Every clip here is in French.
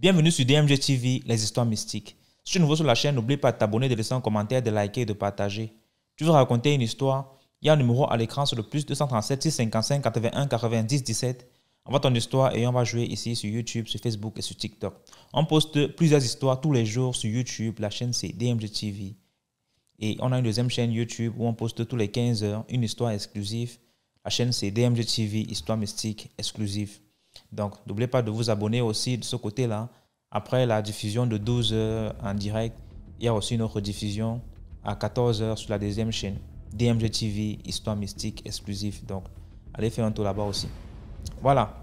Bienvenue sur DMG TV, les histoires mystiques. Si tu es nouveau sur la chaîne, n'oublie pas de t'abonner, de laisser un commentaire, de liker et de partager. Tu veux raconter une histoire? Il y a un numéro à l'écran sur le plus 237 655 81 90 17. Envoie ton histoire et on va jouer ici sur YouTube, sur Facebook et sur TikTok. On poste plusieurs histoires tous les jours sur YouTube. La chaîne c'est DMG TV. Et on a une deuxième chaîne YouTube où on poste tous les 15 heures une histoire exclusive. La chaîne c'est DMG TV, histoire mystique exclusive. Donc, n'oubliez pas de vous abonner aussi de ce côté-là. Après la diffusion de 12 heures en direct, il y a aussi une autre diffusion à 14 heures sur la deuxième chaîne. DMG TV, histoire mystique exclusive. Donc, allez faire un tour là-bas aussi. Voilà.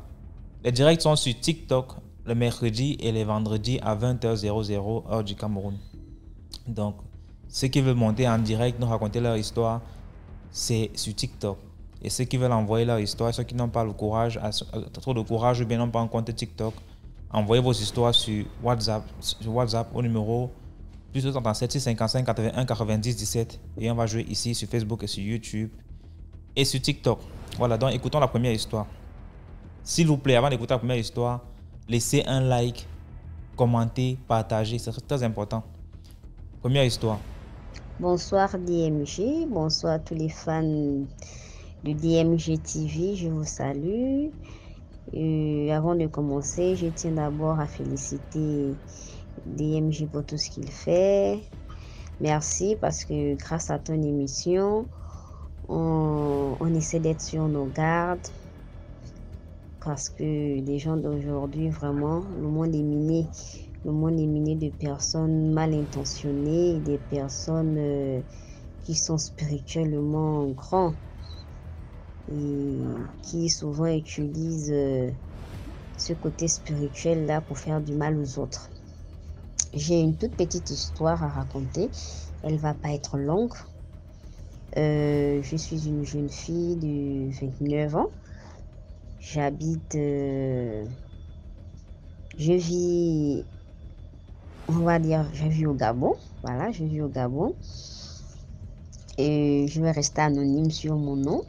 Les directs sont sur TikTok le mercredi et les vendredis à 20h00 heure du Cameroun. Donc, ceux qui veulent monter en direct, nous raconter leur histoire, c'est sur TikTok. Et ceux qui veulent envoyer leur histoire, ceux qui n'ont pas le courage, trop de courage ou bien n'ont pas un compte TikTok, envoyez vos histoires sur WhatsApp au numéro plus 237 655 81 90 17 et on va jouer ici sur Facebook et sur YouTube et sur TikTok. Voilà, donc écoutons la première histoire. S'il vous plaît, avant d'écouter la première histoire, laissez un like, commentez, partagez, c'est très important. Première histoire. Bonsoir DMG, bonsoir à tous les fans de DMG TV, je vous salue. Avant de commencer, je tiens d'abord à féliciter DMG pour tout ce qu'il fait. Merci parce que grâce à ton émission, on essaie d'être sur nos gardes. Parce que les gens d'aujourd'hui, vraiment, le monde est miné. Le monde est miné de personnes mal intentionnées, des personnes qui sont spirituellement grands et qui souvent utilisent ce côté spirituel-là pour faire du mal aux autres. J'ai une toute petite histoire à raconter. Elle ne va pas être longue. Je suis une jeune fille de 29 ans. J'habite... je vis... On va dire, je vis au Gabon. Voilà, je vis au Gabon. Et je vais rester anonyme sur mon nom.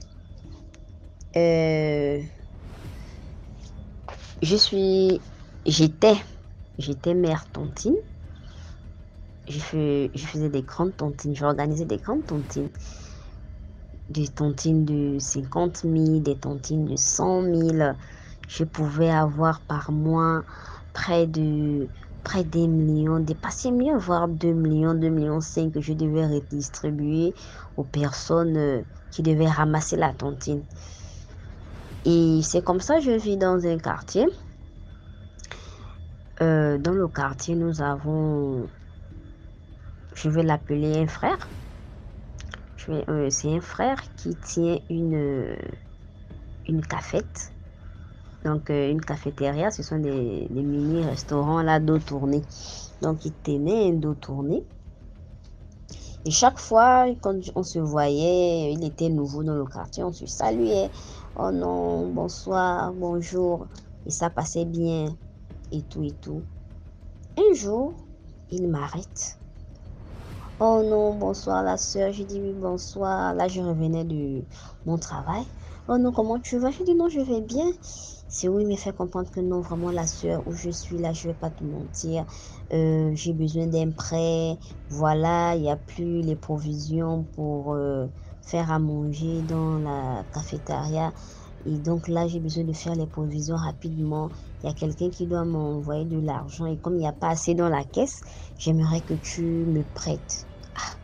J'étais mère tontine. Je faisais des grandes tontines. J'organisais des grandes tontines. Des tontines de 50 000, des tontines de 100 000. Je pouvais avoir par mois près d'un million, dépasser million, voire 2 millions, 2 millions 5 que je devais redistribuer aux personnes qui devaient ramasser la tontine. Et c'est comme ça que je vis dans un quartier. Dans le quartier, nous avons, je vais l'appeler un frère. C'est un frère qui tient une cafette. Donc, une cafétéria, ce sont des mini-restaurants là, dos tourné. Donc, il tenait un dos tourné. Et chaque fois, quand on se voyait, il était nouveau dans le quartier, on se saluait. Oh non, bonsoir, bonjour. Et ça passait bien, et tout, et tout. Un jour, il m'arrête. Oh non, bonsoir la soeur. Je dis oui, bonsoir. Là, je revenais de mon travail. Oh non, comment tu vas? Je dis non, je vais bien. C'est oui, me fait comprendre que non, vraiment la soeur où je suis là, je vais pas te mentir. J'ai besoin d'un prêt. Voilà, il n'y a plus les provisions pour faire à manger dans la cafétéria. Et donc là, j'ai besoin de faire les provisions rapidement. Il y a quelqu'un qui doit m'envoyer de l'argent. Et comme il n'y a pas assez dans la caisse, j'aimerais que tu me prêtes. Ah,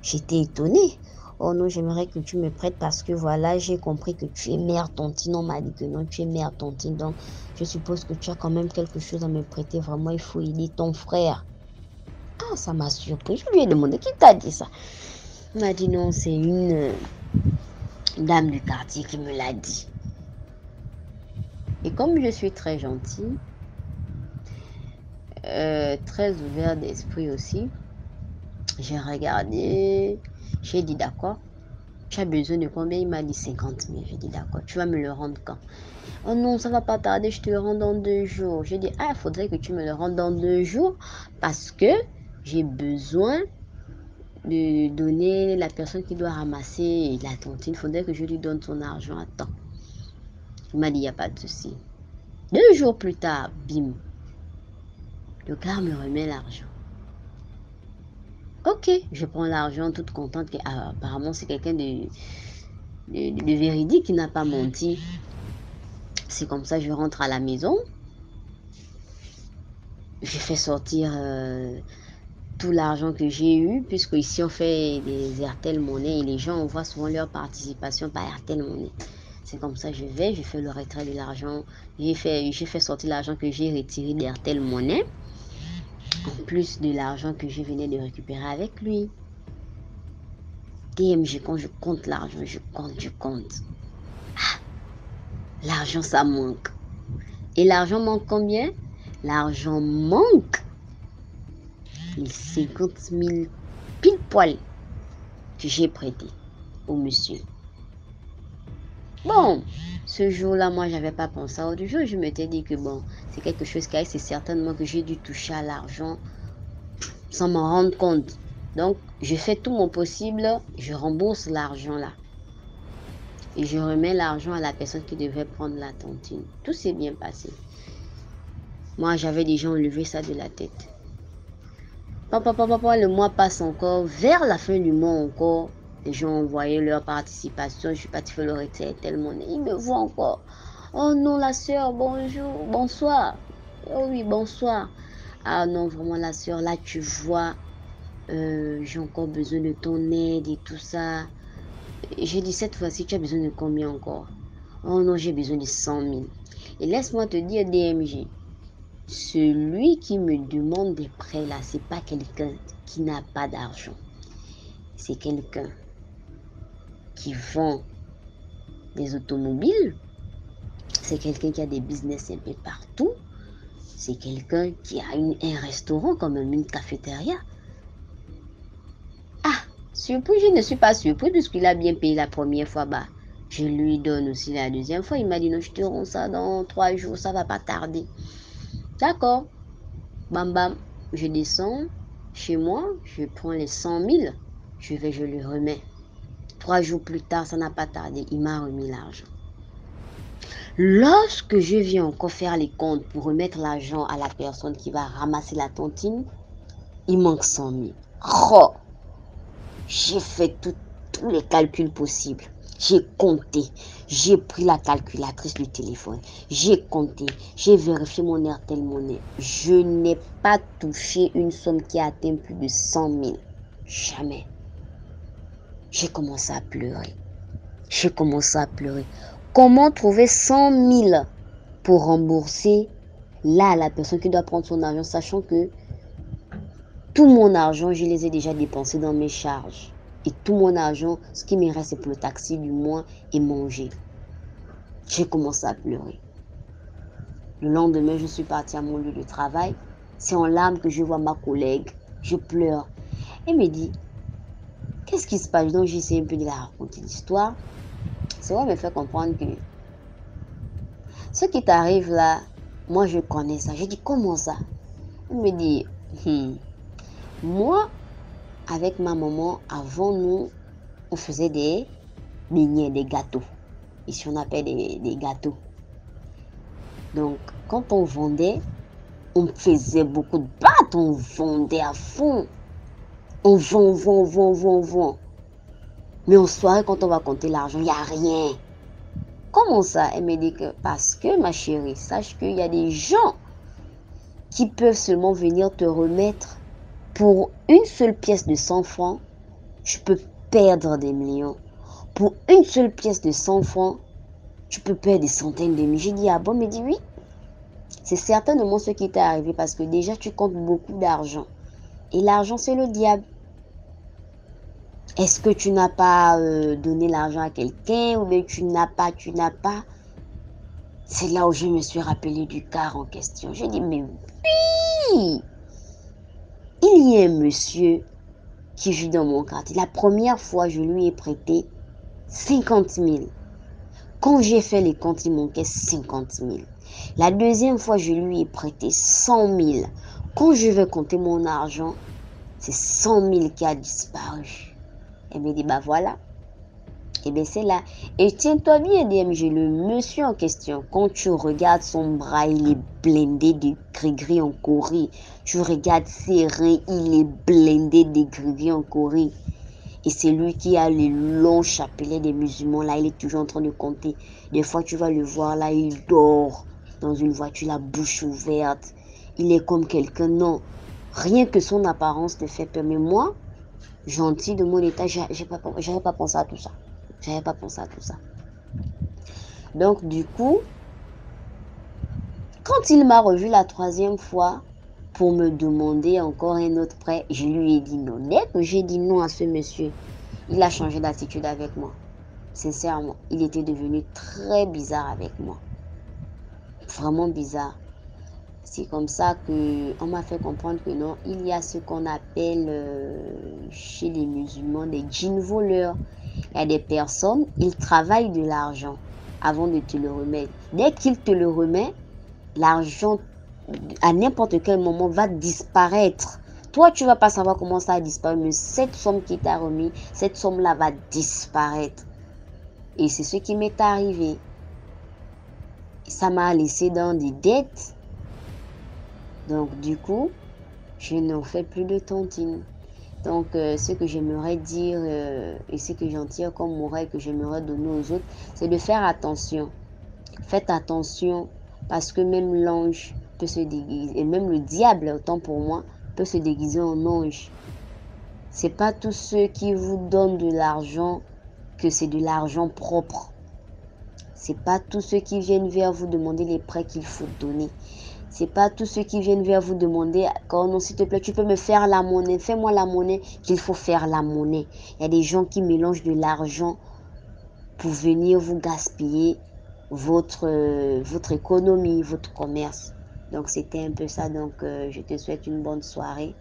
j'étais étonnée. Oh non, j'aimerais que tu me prêtes parce que voilà, j'ai compris que tu es mère tontine. On m'a dit que non, tu es mère tontine. Donc, je suppose que tu as quand même quelque chose à me prêter. Vraiment, il faut aider ton frère. Ah, ça m'a surpris. Je lui ai demandé, qui t'a dit ça? Il m'a dit non, c'est une dame du quartier qui me l'a dit. Et comme je suis très gentille, très ouvert d'esprit aussi, j'ai regardé, j'ai dit d'accord. Tu as besoin de combien? Il m'a dit 50 000. J'ai dit d'accord, tu vas me le rendre quand? Oh non, ça va pas tarder, je te le rends dans 2 jours. J'ai dit, ah, il faudrait que tu me le rendes dans 2 jours parce que j'ai besoin de donner la personne qui doit ramasser la tontine. Il faudrait que je lui donne son argent à temps. Il m'a dit, il n'y a pas de souci. 2 jours plus tard, bim, Le gars me remet l'argent. Ok, je prends l'argent toute contente que apparemment c'est quelqu'un de véridique qui n'a pas menti. C'est comme ça, je rentre à la maison. Je fais sortir tout l'argent que j'ai eu, puisque ici on fait des Airtel Money et les gens envoient souvent leur participation par Airtel Money. C'est comme ça, je fais le retrait de l'argent. J'ai fait sortir l'argent que j'ai retiré d'Airtel Money, en plus de l'argent que je venais de récupérer avec lui. DMG, quand je compte l'argent, je compte. Ah, l'argent, ça manque. Et l'argent manque combien? L'argent manque les 50 000 pile poil que j'ai prêté au monsieur. Bon, ce jour-là, moi, j'avais pas pensé à autre chose. Je m'étais dit que bon, c'est quelque chose qui arrive, c'est certainement que j'ai dû toucher à l'argent sans m'en rendre compte. Donc, je fais tout mon possible, je rembourse l'argent là. Et je remets l'argent à la personne qui devait prendre la tontine. Tout s'est bien passé. Moi, j'avais déjà enlevé ça de la tête. Le mois passe encore. Vers la fin du mois encore, les gens ont envoyé leur participation. Je suis partie faire le retrait tellement. Ils me voient encore. Oh non, la soeur, bonjour, bonsoir. Oh oui, bonsoir. Ah non, vraiment, la soeur, là, tu vois, j'ai encore besoin de ton aide et tout ça. J'ai dit, cette fois-ci, tu as besoin de combien encore? Oh non, j'ai besoin de 100 000. Et laisse-moi te dire, DMG, celui qui me demande des prêts là, c'est pas quelqu'un qui n'a pas d'argent. C'est quelqu'un qui vend des automobiles. C'est quelqu'un qui a des business un peu partout. C'est quelqu'un qui a un restaurant, comme une cafétéria. Ah, surpris, je ne suis pas surpris puisqu'il a bien payé la première fois. Bah, je lui donne aussi la deuxième fois. Il m'a dit non, je te rends ça dans 3 jours, ça va pas tarder. D'accord. Bam bam, je descends chez moi, je prends les 100 000, je lui remets. 3 jours plus tard, ça n'a pas tardé, il m'a remis l'argent. Lorsque je viens encore faire les comptes pour remettre l'argent à la personne qui va ramasser la tontine, il manque 100 000. Oh, j'ai fait tous les calculs possibles. J'ai compté, j'ai pris la calculatrice du téléphone, j'ai compté, j'ai vérifié mon Airtel Money. Je n'ai pas touché une somme qui a atteint plus de 100 000. Jamais. J'ai commencé à pleurer. Comment trouver 100 000 pour rembourser là la personne qui doit prendre son argent, sachant que tout mon argent, je les ai déjà dépensés dans mes charges. Et tout mon argent, ce qui me reste, c'est pour le taxi du mois et manger. J'ai commencé à pleurer. Le lendemain, je suis partie à mon lieu de travail. C'est en larmes que je vois ma collègue. Je pleure. Elle me dit, qu'est-ce qui se passe? Donc, j'essaie un peu de la raconter l'histoire. C'est vrai, elle me fait comprendre que ce qui t'arrive là, moi, je connais ça. J'ai dit, comment ça? Elle me dit, moi, avec ma maman, avant nous, on faisait des beignets, des gâteaux. Ici, on appelle des gâteaux. Donc, quand on vendait, on faisait beaucoup de battes, on vendait à fond. On vend. Mais en soirée, quand on va compter l'argent, il n'y a rien. Comment ça? Elle me dit que parce que, ma chérie, sache qu'il y a des gens qui peuvent seulement venir te remettre pour une seule pièce de 100 francs. Tu peux perdre des millions. Pour une seule pièce de 100 francs, tu peux perdre des centaines de milliers. J'ai dit, ah bon? Elle me dit, oui. C'est certainement ce qui t'est arrivé parce que déjà, tu comptes beaucoup d'argent. Et l'argent, c'est le diable. Est-ce que tu n'as pas donné l'argent à quelqu'un ou bien tu n'as pas? C'est là où je me suis rappelé du cas en question. J'ai dit, mais oui, il y a un monsieur qui vit dans mon quartier. La première fois, je lui ai prêté 50 000. Quand j'ai fait les comptes, il manquait 50 000. La deuxième fois, je lui ai prêté 100 000. Quand je vais compter mon argent, c'est 100 000 qui a disparu. Elle me dit, bah voilà, Eh bien, c'est là. Et tiens-toi bien, DMG, le monsieur en question, quand tu regardes son bras, il est blindé de gris-gris en Corée. Tu regardes ses reins, il est blindé de gris-gris en Corée. Et c'est lui qui a les longs chapelets des musulmans. Là, il est toujours en train de compter. Des fois, tu vas le voir, là, il dort dans une voiture, la bouche ouverte. Il est comme quelqu'un, non. Rien que son apparence te fait peur. Mais moi, gentil de mon état, j'avais pas pensé à tout ça. J'avais pas pensé à tout ça. Donc, du coup, quand il m'a revu la troisième fois pour me demander encore un autre prêt, je lui ai dit non. Dès que j'ai dit non à ce monsieur, il a changé d'attitude avec moi. Sincèrement, il était devenu très bizarre avec moi. Vraiment bizarre. C'est comme ça que on m'a fait comprendre que non, il y a ce qu'on appelle chez les musulmans des djinns voleurs. Il y a des personnes, ils travaillent de l'argent avant de te le remettre. Dès qu'il te le remet, l'argent à n'importe quel moment va disparaître. Toi, tu vas pas savoir comment ça a disparu, mais cette somme qui t'a remis, cette somme-là va disparaître. Et c'est ce qui m'est arrivé. Ça m'a laissé dans des dettes. Donc, du coup, je n'en fais plus de tontine. Donc, ce que j'aimerais dire et ce que j'en tire comme morale que j'aimerais donner aux autres, c'est de faire attention. Faites attention parce que même l'ange peut se déguiser, et même le diable, autant pour moi, peut se déguiser en ange. C'est pas tous ceux qui vous donnent de l'argent que c'est de l'argent propre. C'est pas tous ceux qui viennent vers vous demander les prêts qu'il faut donner. C'est pas tous ceux qui viennent vers vous demander, quand non, s'il te plaît, tu peux me faire la monnaie, fais-moi la monnaie, qu'il faut faire la monnaie. Il y a des gens qui mélangent de l'argent pour venir vous gaspiller votre économie, votre commerce. Donc, c'était un peu ça. Donc, je te souhaite une bonne soirée.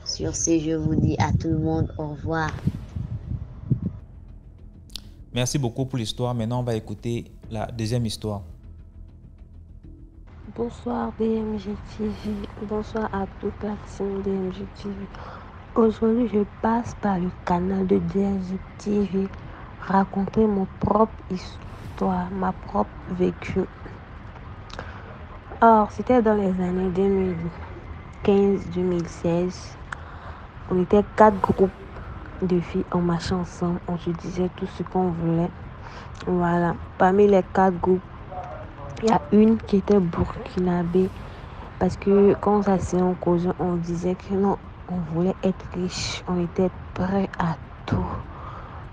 Sur ce, je vous dis à tout le monde au revoir. Merci beaucoup pour l'histoire. Maintenant, on va écouter la deuxième histoire. Bonsoir DMG TV, bonsoir à toute la team DMG TV. Aujourd'hui, je passe par le canal de DMG TV raconter mon propre histoire, ma propre vécu. Or, c'était dans les années 2015-2016. On était 4 groupes de filles, on marchait ensemble, on se disait tout ce qu'on voulait. Voilà, parmi les 4 groupes, il y a une qui était burkinabé. Parce que quand ça s'est en cause, on disait que non, on voulait être riche. On était prêt à tout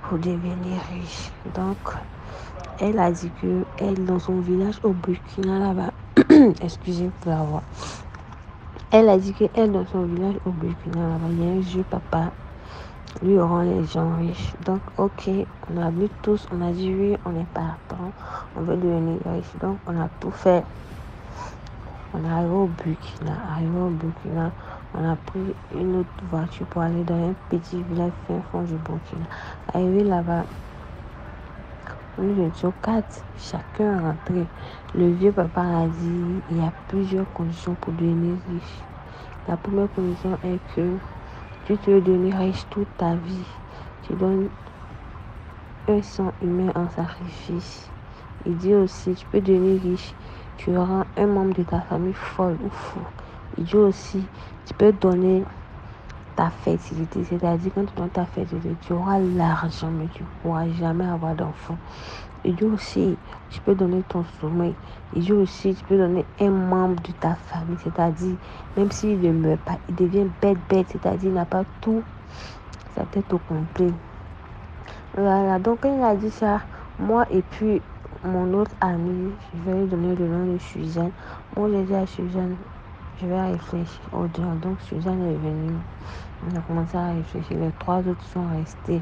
pour devenir riche. Donc, elle a dit que elle, dans son village au Burkina, là-bas, excusez pour la voix. Elle a dit que elle, dans son village au Burkina, là-bas, il y a un vieux papa. Lui rend les gens riches. Donc, ok, on a vu tous, on a dit oui, on est partant, on veut devenir riche. Donc, on a tout fait. On est arrivé au Burkina. On a pris une autre voiture pour aller dans un petit village fin fond du Burkina. Arrivé là-bas, nous étions 4, chacun rentré. Le vieux papa a dit il y a plusieurs conditions pour devenir riche. La première condition est que tu veux devenir riche toute ta vie. Tu donnes un sang humain en sacrifice. Il dit aussi tu peux devenir riche. Tu auras un membre de ta famille folle ou fou. Il dit aussi, tu peux donner ta fertilité, c'est-à-dire quand tu donnes ta fertilité, tu auras l'argent, mais tu ne pourras jamais avoir d'enfant. Il dit aussi, tu peux donner ton sommeil. Il dit aussi, tu peux donner un membre de ta famille, c'est-à-dire, même s'il ne meurt pas, il devient bête, c'est-à-dire, il n'a pas tout sa tête au complet. Voilà, donc quand il a dit ça, moi et puis mon autre ami, je vais lui donner le nom de Suzanne. Moi, j'ai dit à Suzanne, je vais réfléchir au-delà. Donc, Suzanne est venue. On a commencé à réfléchir. Les 3 autres sont restés.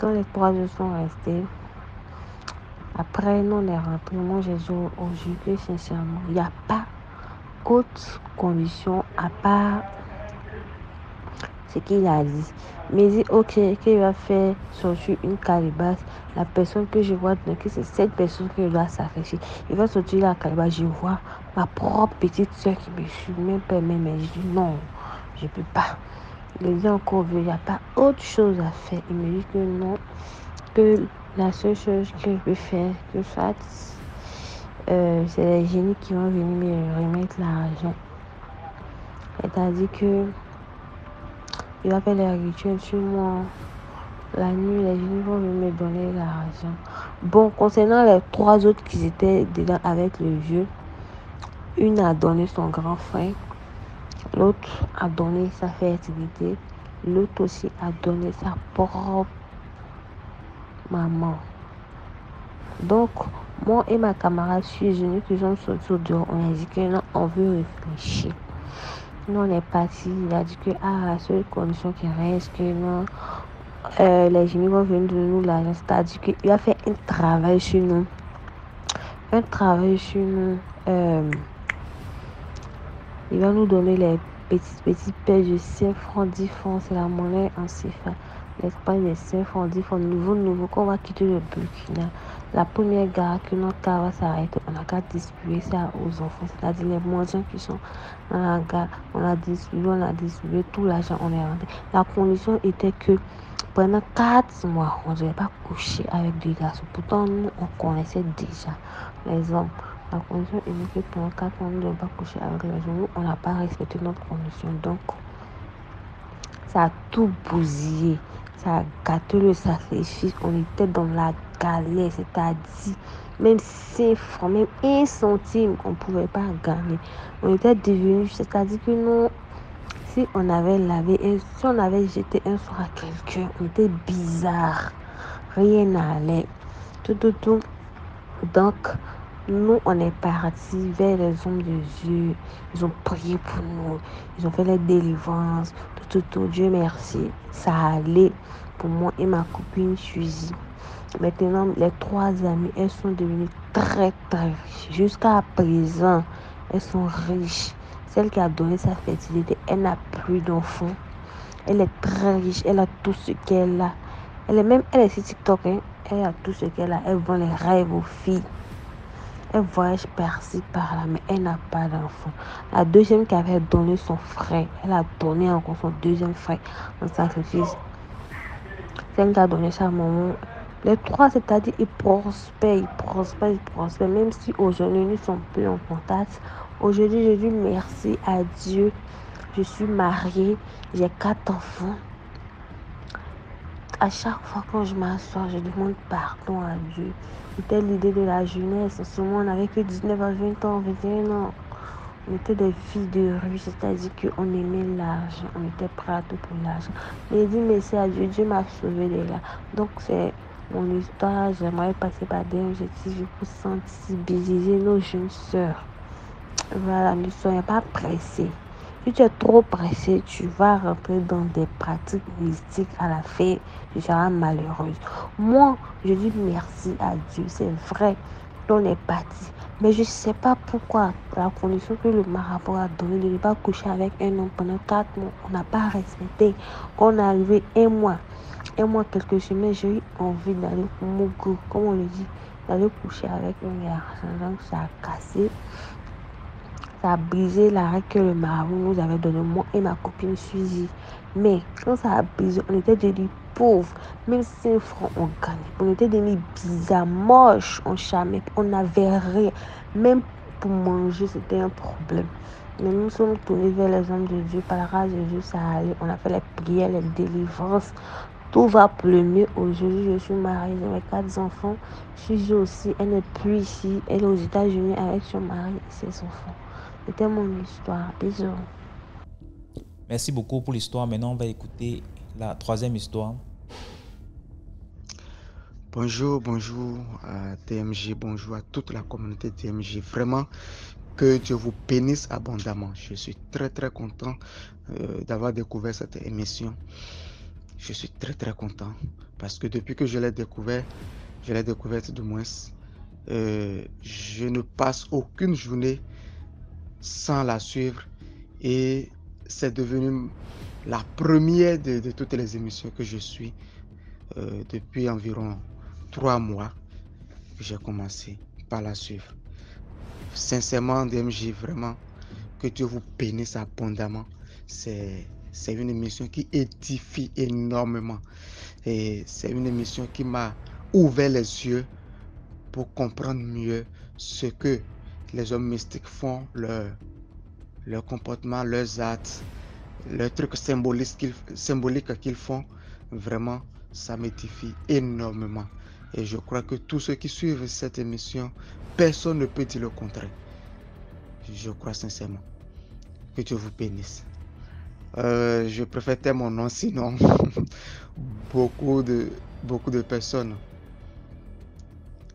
Quand les 3 autres sont restés, après, nous, on est rentrés. Moi, j'ai dit au juge que sincèrement, il n'y a pas autre condition à part ce qu'il a dit. Mais il dit, ok, qu'il va faire sortir une calebasse. La personne que je vois, que c'est cette personne que je dois sacrifier. Il va sortir la calebasse. Je vois ma propre petite soeur qui me suit, même pas même. Je dis non, je ne peux pas. Je lui ai encore vu, il n'y a pas autre chose à faire. Il me dit que non, que la seule chose que je peux faire, que soit, c'est les génies qui vont venir me remettre l'argent. Elle t'a dit que il va faire les rituels sur moi. La nuit, les génies vont venir me donner l'argent. Bon, concernant les 3 autres qui étaient dedans avec le vieux, une a donné son grand frère, l'autre a donné sa fertilité, l'autre aussi a donné sa propre maman. Donc, moi et ma camarade fusionnés qui sont sortis au dehors, on a dit que non, on veut réfléchir. Nous, on est parti. Il a dit que la seule condition qui reste, que non, les génies vont venir de nous l'argent. C'est-à-dire qu'il va faire un travail sur nous. Un travail sur nous. Il va nous donner les petits paires de 5 francs, 10 francs. C'est la monnaie en CFA. L'Espagne, les 5 francs, 10 francs. Nouveau, qu'on va quitter le Burkina. La première gare que notre car va s'arrêter, on a qu'à distribuer ça aux enfants. C'est-à-dire les mendiants qui sont dans la gare. On a distribué tout l'argent, on est rentré. La condition était que pendant 4 mois, on ne devait pas coucher avec des garçons. Pourtant, nous, on connaissait déjà les hommes. La condition est que pendant 4 mois, on ne devait pas coucher avec les hommes. Nous, on n'a pas respecté notre condition. Donc, ça a tout bousillé. Ça a gâté le sacrifice. On était dans la galère. C'est-à-dire, même 5 francs, même 1 centime, on ne pouvait pas gagner. On était devenus, c'est-à-dire que nous, si on avait lavé, si on avait jeté un soir à quelqu'un, on était bizarre. Rien n'allait. Tout. Donc, nous, on est partis vers les hommes de Dieu. Ils ont prié pour nous. Ils ont fait les délivrances. Tout. Dieu merci. Ça allait pour moi et ma copine Suzy. Maintenant, les 3 amies, elles sont devenues très, très riches. Jusqu'à présent, elles sont riches. Celle qui a donné sa fertilité, elle n'a plus d'enfants. Elle est très riche. Elle a tout ce qu'elle a. Elle est sur TikTok. Hein. Elle a tout ce qu'elle a. Elle vend les rêves aux filles. Elle voyage par-ci, par-là, mais elle n'a pas d'enfant. La deuxième qui avait donné son frère, elle a donné encore son deuxième frère en sacrifice. Celle qui a donné sa maman. Les 3, c'est-à-dire, ils prospèrent. Même si aujourd'hui, nous ne sommes plus en contact. Aujourd'hui, je dis merci à Dieu. Je suis mariée. J'ai 4 enfants. À chaque fois quand je m'assois, je demande pardon à Dieu. C'était l'idée de la jeunesse. En ce moment, on n'avait que 19 à 20 ans, 21 ans. On était des filles de rue, c'est-à-dire qu'on aimait l'argent. On était prêts à tout pour l'argent. Mais j'ai dit merci à Dieu. Dieu m'a sauvé de là. Donc, c'est mon histoire. J'aimerais passer par des objectifs pour sensibiliser nos jeunes sœurs. Voilà, ne soyons pas pressés. Si tu es trop pressé, tu vas rentrer dans des pratiques mystiques à la fin, tu seras malheureuse. Moi, je dis merci à Dieu. C'est vrai, on est parti. Mais je ne sais pas pourquoi, la condition que le marabout a donnée de ne pas coucher avec un homme pendant 4 mois, on n'a pas respecté. Quand on est arrivé 1 mois, quelques semaines, j'ai eu envie d'aller au Mougou, comme on le dit, d'aller coucher avec un garçon. Donc, ça a cassé. Ça a brisé la règle que le marabout nous avait donnée, moi et ma copine Suzy. Mais quand ça a brisé, on était devenus pauvres. Même 5 francs, on gagnait. On était devenus bizarres, moches, on chamait, on n'avait rien. Même pour manger, c'était un problème. Mais nous sommes tournés vers les hommes de Dieu. Par la grâce de Dieu, ça allait. On a fait les prières, les délivrances. Tout va pour le mieux. Aujourd'hui, je suis mariée, j'ai mes 4 enfants. Suzy aussi, elle n'est plus ici. Elle est aux États-Unis avec son mari et ses enfants. C'était mon histoire. Bisous. Merci beaucoup pour l'histoire. Maintenant, on va écouter la 3e histoire. Bonjour à TMG, bonjour à toute la communauté TMG. Vraiment, que Dieu vous bénisse abondamment. Je suis très très content d'avoir découvert cette émission. Je suis très très content parce que depuis que je l'ai découverte du moins, je ne passe aucune journée sans la suivre et c'est devenu la première de toutes les émissions que je suis depuis environ 3 mois que j'ai commencé par la suivre. Sincèrement, DMJ, vraiment, que Dieu vous bénisse abondamment. C'est c'est une émission qui édifie énormément. Et c'est une émission qui m'a ouvert les yeux pour comprendre mieux ce que les hommes mystiques font, leur comportement, leurs actes, leurs trucs symboliques qu'ils font. Vraiment, ça m'édifie énormément. Et je crois que tous ceux qui suivent cette émission, personne ne peut dire le contraire. Je crois sincèrement. Que Dieu vous bénisse. Je préfère taire mon nom, sinon beaucoup de personnes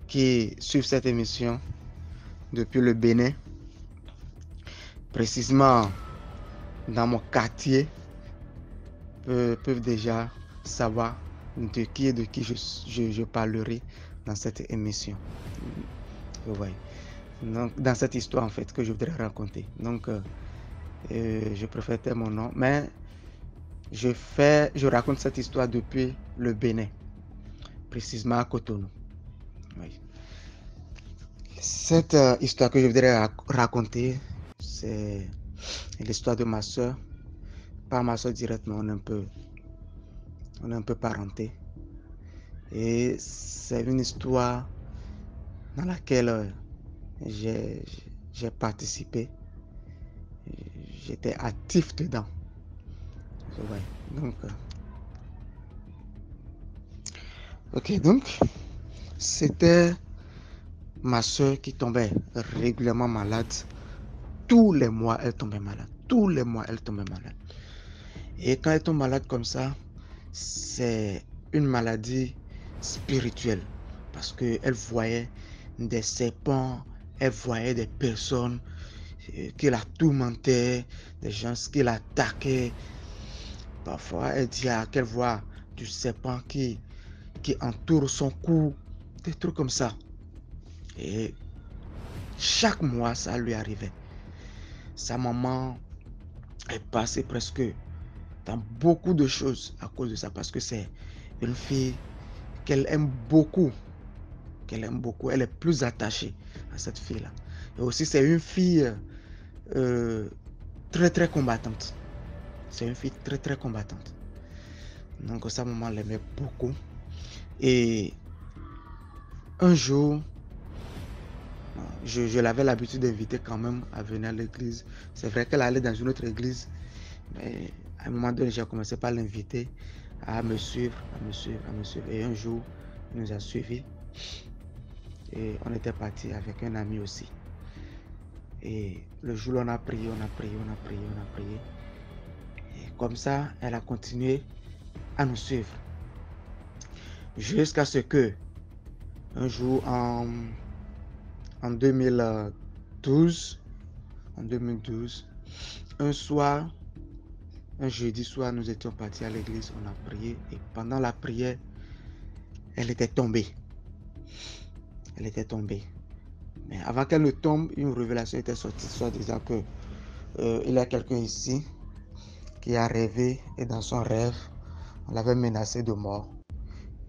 qui suivent cette émission depuis le Bénin, précisément dans mon quartier, peuvent déjà savoir de qui et de qui je parlerai dans cette émission. Vous voyez. Donc, dans cette histoire en fait que je voudrais raconter. Donc, je préfère taire mon nom, mais je raconte cette histoire depuis le Bénin, précisément à Cotonou. Oui. Cette histoire que je voudrais raconter, c'est l'histoire de ma soeur. Pas ma soeur directement, on est un peu parentés. Et c'est une histoire dans laquelle j'ai participé. J'étais actif dedans. Donc, donc c'était ma soeur qui tombait régulièrement malade. Tous les mois, elle tombait malade. Tous les mois, elle tombait malade. Et quand elle tombe malade comme ça, c'est une maladie spirituelle. Parce qu'elle voyait des serpents, elle voyait des personnes qui la tourmentaient, des gens qui l'attaquaient. Parfois, elle dit qu'elle voit du serpent qui entoure son cou, des trucs comme ça. Et chaque mois, ça lui arrivait. Sa maman est passée presque dans beaucoup de choses à cause de ça, parce que c'est une fille qu'elle aime beaucoup. Elle est plus attachée à cette fille-là. Et aussi, c'est une fille très, très combattante. C'est une fille très, très combattante. Donc, sa maman l'aimait beaucoup. Et un jour, je l'avais l'habitude d'inviter quand même à venir à l'église. C'est vrai qu'elle allait dans une autre église, mais à un moment donné, j'ai commencé par l'inviter à me suivre. Et un jour, il nous a suivis. Et on était parti avec un ami aussi. Et le jour où on a prié. Et comme ça, elle a continué à nous suivre. Jusqu'à ce que, un jour en 2012, un soir, un jeudi soir, nous étions partis à l'église, on a prié. Et pendant la prière, elle était tombée. Mais avant qu'elle ne tombe, une révélation était sortie, soit disant que il y a quelqu'un ici qui a rêvé, et dans son rêve, on l'avait menacée de mort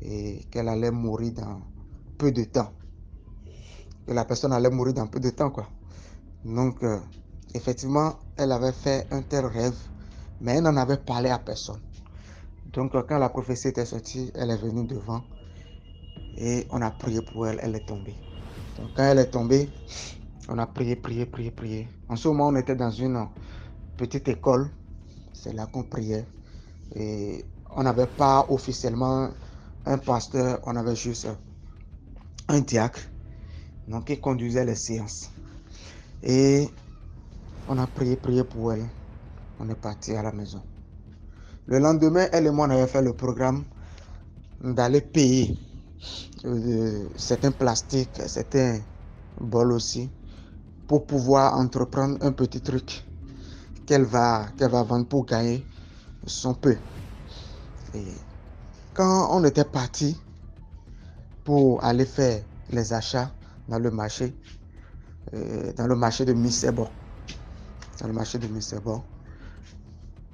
et qu'elle allait mourir dans peu de temps. Que la personne allait mourir dans peu de temps, quoi. Donc, effectivement, elle avait fait un tel rêve, mais elle n'en avait parlé à personne. Donc, quand la prophétie était sortie, elle est venue devant et on a prié pour elle, elle est tombée. Donc, quand elle est tombée, on a prié. En ce moment, on était dans une petite école. C'est là qu'on priait. Et on n'avait pas officiellement un pasteur, on avait juste un diacre, donc qui conduisait les séances. Et on a prié pour elle. On est parti à la maison. Le lendemain, elle et moi, on avait fait le programme d'aller payer certains plastiques, certains bols aussi, pour pouvoir entreprendre un petit truc qu'elle va vendre pour gagner son peu. Et quand on était parti pour aller faire les achats dans le marché de Missebon,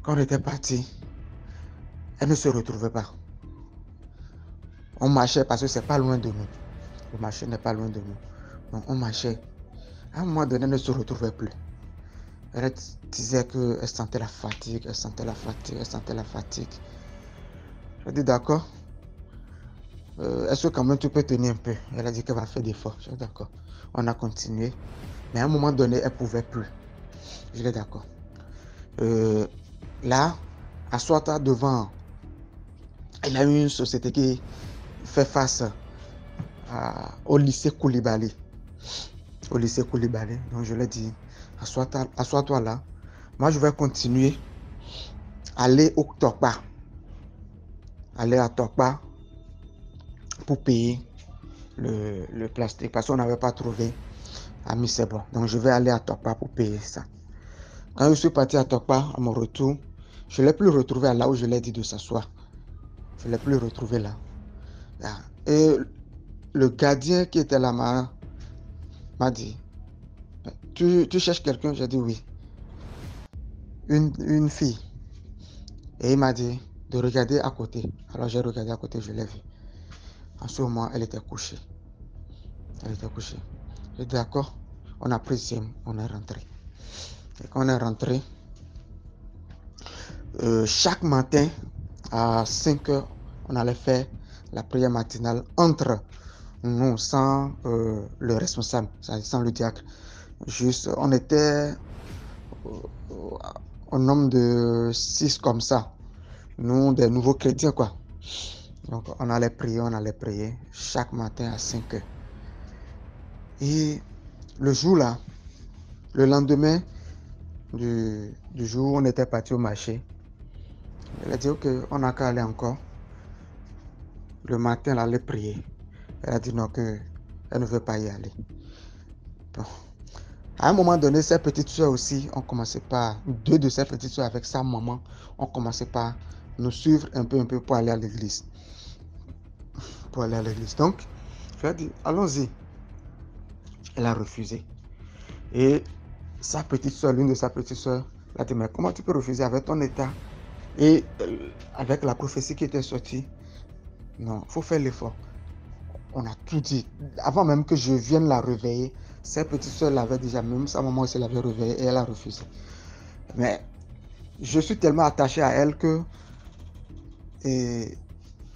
quand on était parti, elle ne se retrouvait pas. On marchait parce que c'est pas loin de nous. Le marché n'est pas loin de nous. Donc on marchait. À un moment donné, elle ne se retrouvait plus. Elle disait qu'elle sentait la fatigue, elle sentait la fatigue, elle sentait la fatigue. J'ai dit d'accord. Est-ce que quand même tu peux tenir un peu? Elle a dit qu'elle va faire d'efforts. J'ai dit d'accord. On a continué. Mais à un moment donné, elle ne pouvait plus. Je dis d'accord. Là, à Swata devant, il y a une société qui fait face au lycée Koulibaly. Au lycée Koulibaly. Donc je lui ai dit, assois-toi là. Moi, je vais continuer à aller au Tokpa. Aller à Tokpa pour payer le plastique. Parce qu'on n'avait pas trouvé. Ami, c'est bon. Donc je vais aller à Tokpa pour payer ça. Quand je suis parti à Tokpa, à mon retour, je ne l'ai plus retrouvé là où je l'ai dit de s'asseoir. Je ne l'ai plus retrouvé là. Et le gardien qui était là m'a dit, tu cherches quelqu'un? J'ai dit oui. Une fille. Et il m'a dit de regarder à côté. Alors j'ai regardé à côté, je l'ai vue. En ce moment, elle était couchée. Elle était couchée. J'ai dit d'accord, on a pris Sim, on est rentré. Et quand on est rentré, chaque matin à 5 h, on allait faire la prière matinale entre nous, sans le responsable, sans le diacre. Juste, on était un nombre de 6 comme ça. Nous, des nouveaux chrétiens, quoi. Donc, on allait prier chaque matin à 5 h. Et le jour là, le lendemain du jour où on était parti au marché, elle a dit ok, on n'a qu'à aller encore. Le matin, elle allait prier. Elle a dit non, qu'elle ne veut pas y aller. Bon. À un moment donné, ses petites soeurs aussi ont commencé par, deux de ses petites soeurs avec sa maman, ont commencé par nous suivre un peu pour aller à l'église. Donc, je lui ai dit, allons-y. Elle a refusé. Et sa petite soeur, l'une de sa petite soeur, elle a dit, mais comment tu peux refuser avec ton état et avec la prophétie qui était sortie? Non, il faut faire l'effort. On a tout dit. Avant même que je vienne la réveiller, ses petites soeurs l'avaient déjà, même sa maman aussi l'avait réveillée et elle a refusé. Mais je suis tellement attaché à elle que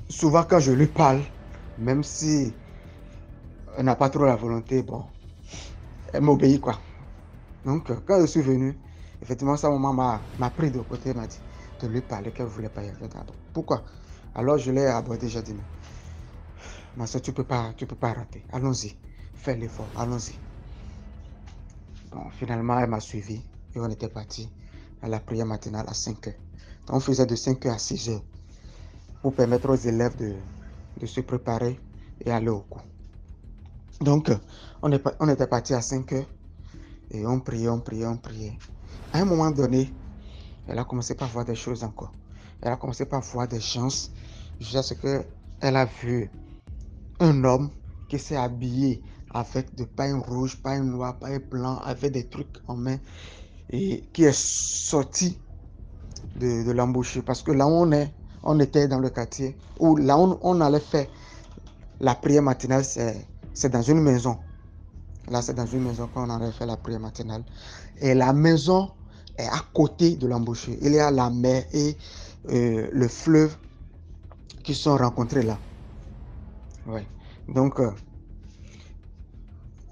souvent quand je lui parle, même si elle n'a pas trop la volonté, bon, elle m'obéit quoi. Donc quand je suis venu, effectivement sa maman m'a pris de côté, m'a dit de lui parler qu'elle ne voulait pas y aller. Pourquoi? Alors je l'ai abordé, j'ai dit, ma soeur, tu peux pas rater. Allons-y, fais l'effort, allons-y. Bon, finalement, elle m'a suivi et on était parti à la prière matinale à 5 h. Donc, on faisait de 5 h à 6 h pour permettre aux élèves de se préparer et aller au cours. Donc, on était parti à 5 h et on priait. À un moment donné, elle a commencé par voir des choses encore. Elle a commencé par voir des gens jusqu'à ce qu'elle a vu un homme qui s'est habillé avec de pain rouge, pain noir, pain blanc, avec des trucs en main et qui est sorti de l'embouchure. Parce que là où on était dans le quartier, où là où on allait faire la prière matinale, c'est dans une maison. Là, c'est dans une maison qu'on allait faire la prière matinale. Et la maison est à côté de l'embouchure. Il y a la mer et le fleuve qui sont rencontrés là. Ouais. Donc,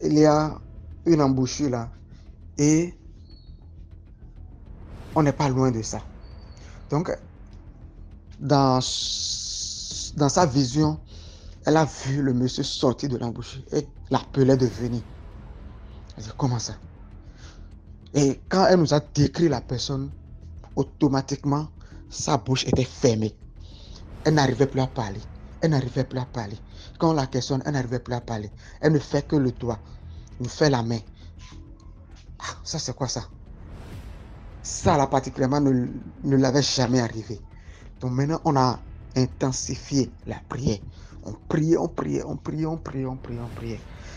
il y a une embouchure là et on n'est pas loin de ça. Donc, dans sa vision, elle a vu le monsieur sortir de l'embouchure et l'appelait de venir. Elle dit, comment ça? Et quand elle nous a décrit la personne, automatiquement, sa bouche était fermée. Elle n'arrivait plus à parler. Quand on la questionne, elle n'arrivait plus à parler. Elle ne fait que le doigt. Elle fait la main. Ah, ça c'est quoi ça? Ça là particulièrement ne l'avait jamais arrivé. Donc maintenant on a intensifié la prière. On priait.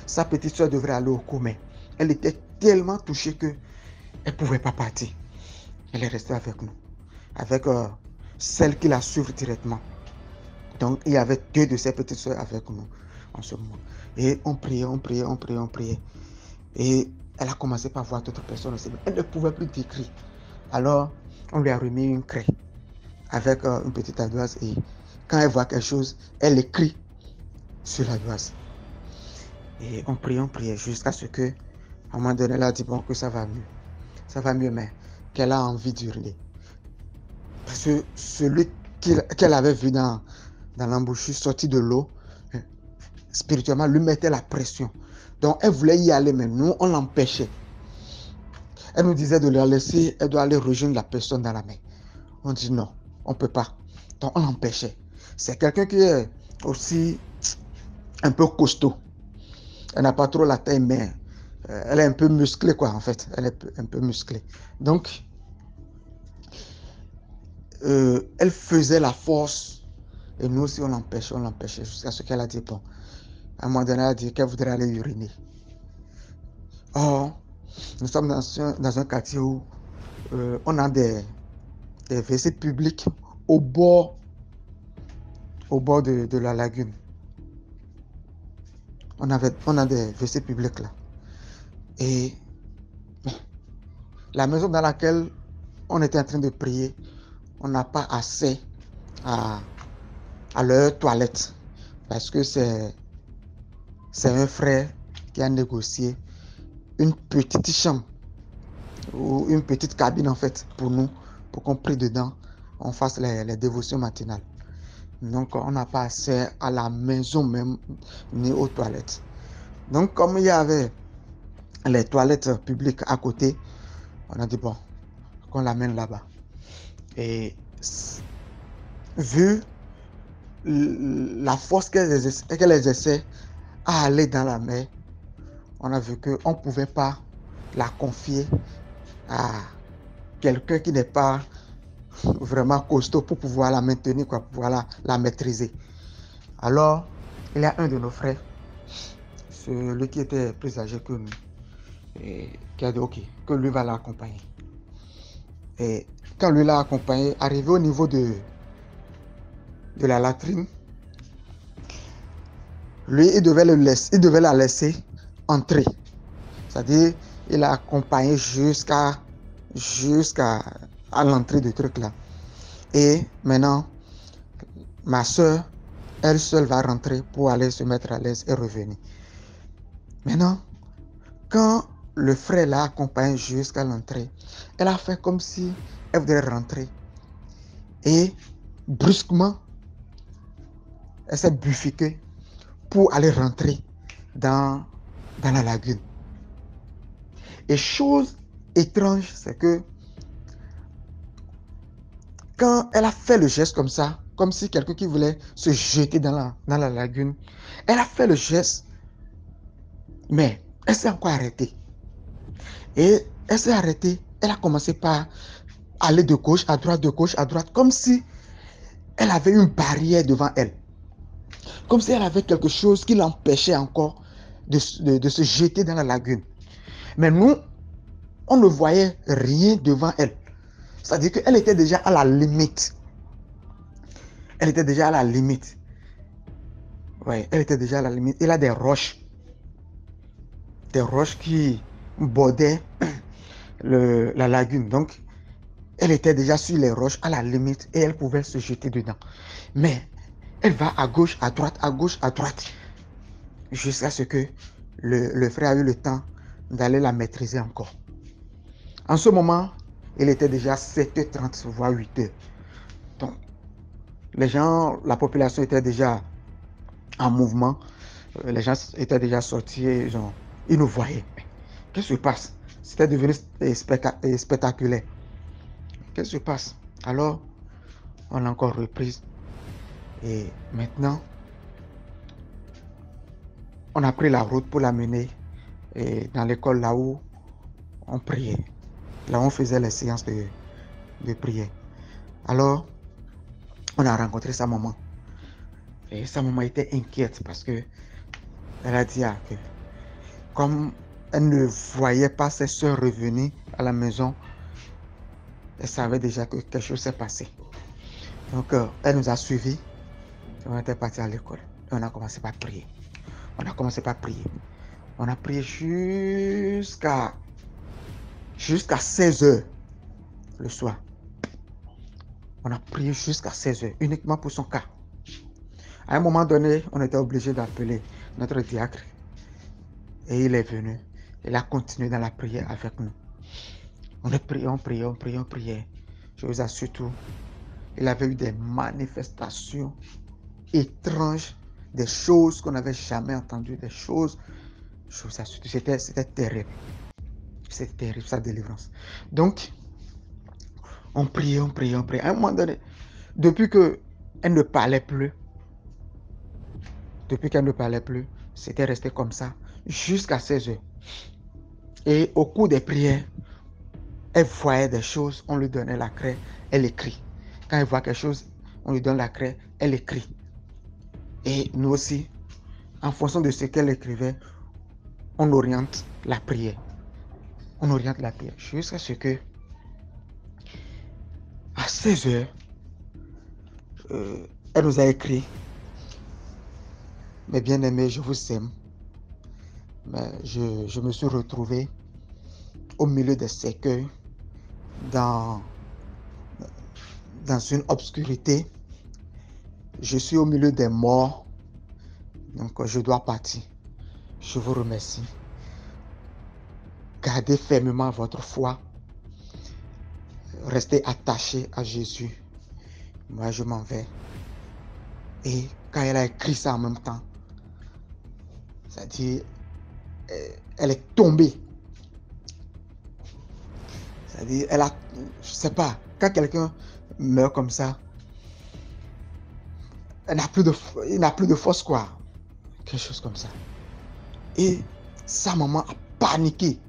Sa petite soeur devrait aller au cours, mais elle était tellement touchée que elle ne pouvait pas partir. Elle est restée avec nous. Avec celle qui la suivre directement. Donc, il y avait deux de ses petites soeurs avec nous en ce moment. Et on priait. Et elle a commencé par voir d'autres personnes aussi. Elle ne pouvait plus décrire. Alors, on lui a remis une craie avec une petite ardoise et quand elle voit quelque chose, elle écrit sur l'ardoise. Et on priait jusqu'à ce que, à un moment donné, elle a dit bon, que ça va mieux. Ça va mieux, mais qu'elle a envie d'hurler. Parce que celui qu'elle avait vu dans l'embouchure sorti de l'eau, spirituellement, lui mettait la pression. Donc, elle voulait y aller, mais nous, on l'empêchait. Elle nous disait de la laisser, elle doit aller rejoindre la personne dans la mer. On dit non, on ne peut pas. Donc, on l'empêchait. C'est quelqu'un qui est aussi un peu costaud. Elle n'a pas trop la taille, mais elle est un peu musclée, quoi, en fait. Elle est un peu musclée. Donc, elle faisait la force et nous aussi, on l'empêchait jusqu'à ce qu'elle a dit bon. À un moment donné, elle a dit qu'elle voudrait aller uriner. Or, nous sommes dans un quartier où on a des WC publics au bord de la lagune. On a des WC publics là. Et la maison dans laquelle on était en train de prier, on n'a pas accès à leur toilette. Parce que c'est un frère qui a négocié une petite chambre ou une petite cabine en fait pour nous, pour qu'on prie dedans, on fasse les dévotions matinales. Donc on n'a pas accès à la maison même ni aux toilettes. Donc comme il y avait les toilettes publiques à côté, on a dit bon, qu'on l'amène là-bas. Et vu la force qu'elles essaient à aller dans la mer, on a vu qu'on ne pouvait pas la confier à quelqu'un qui n'est pas vraiment costaud pour pouvoir la maintenir, pour pouvoir la maîtriser. Alors, il y a un de nos frères, celui qui était plus âgé que nous, et qui a dit ok, que lui va l'accompagner. Et quand lui l'a accompagné, arrivé au niveau de la latrine, lui, il devait la laisser entrer. C'est-à-dire, il l'a accompagné jusqu'à l'entrée du truc là. Et maintenant, ma soeur, elle seule va rentrer pour aller se mettre à l'aise et revenir. Maintenant, quand le frère l'a accompagné jusqu'à l'entrée, elle a fait comme si elle voudrait rentrer. Et brusquement, elle s'est bifurquée pour aller rentrer dans la lagune. Et chose étrange, c'est que quand elle a fait le geste comme ça, comme si quelqu'un qui voulait se jeter dans la lagune, elle a fait le geste, mais elle s'est encore arrêtée. Et elle s'est arrêtée, elle a commencé par aller de gauche à droite, comme si elle avait une barrière devant elle. Comme si elle avait quelque chose qui l'empêchait encore de se jeter dans la lagune. Mais nous, on ne voyait rien devant elle. C'est-à-dire qu'elle était déjà à la limite. Elle était déjà à la limite. Oui, elle était déjà à la limite. Il y a des roches. Des roches qui bordaient la lagune. Donc, elle était déjà sur les roches à la limite et elle pouvait se jeter dedans. Mais elle va à gauche, à droite, jusqu'à ce que le frère a eu le temps d'aller la maîtriser encore. En ce moment, il était déjà 7h30, voire 8h. Donc, les gens, la population était déjà en mouvement. Les gens étaient déjà sortis et ils nous voyaient. Qu'est-ce qui se passe? C'était devenu spectaculaire. Qu'est-ce qui se passe? Alors, on l'a encore reprise. Et maintenant, on a pris la route pour l'amener dans l'école là où on priait. Là où on faisait les séances de prière. Alors, on a rencontré sa maman. Et sa maman était inquiète parce que elle a dit que comme elle ne voyait pas ses soeurs revenir à la maison, elle savait déjà que quelque chose s'est passé. Donc, elle nous a suivis. On était parti à l'école. Et on a commencé par prier. On a prié jusqu'à 16 heures le soir. On a prié jusqu'à 16 heures, uniquement pour son cas. À un moment donné, on était obligé d'appeler notre diacre. Et il est venu. Il a continué dans la prière avec nous. On a prié, on priait, on priait, on priait. Je vous assure tout. Il avait eu des manifestations étranges, des choses qu'on n'avait jamais entendues, des choses. Je vous assure, c'était terrible. C'était terrible, sa délivrance. Donc, on priait, on priait, on priait. À un moment donné, depuis qu'elle ne parlait plus, c'était resté comme ça jusqu'à 16 heures. Et au cours des prières, elle voyait des choses, on lui donnait la craie, elle écrit. Quand elle voit quelque chose, on lui donne la craie, elle écrit. Et nous aussi, en fonction de ce qu'elle écrivait, on oriente la prière. On oriente la prière jusqu'à ce que, à 16 heures, elle nous a écrit: mes bien-aimés, je vous aime. Mais je me suis retrouvé au milieu des cercueils, dans une obscurité. Je suis au milieu des morts. Donc je dois partir. Je vous remercie. Gardez fermement votre foi. Restez attachés à Jésus. Moi, je m'en vais. Et quand elle a écrit ça en même temps, c'est-à-dire, elle est tombée. C'est-à-dire, je sais pas, quand quelqu'un meurt comme ça, il n'a plus de force, quoi. Quelque chose comme ça. Et sa maman a paniqué.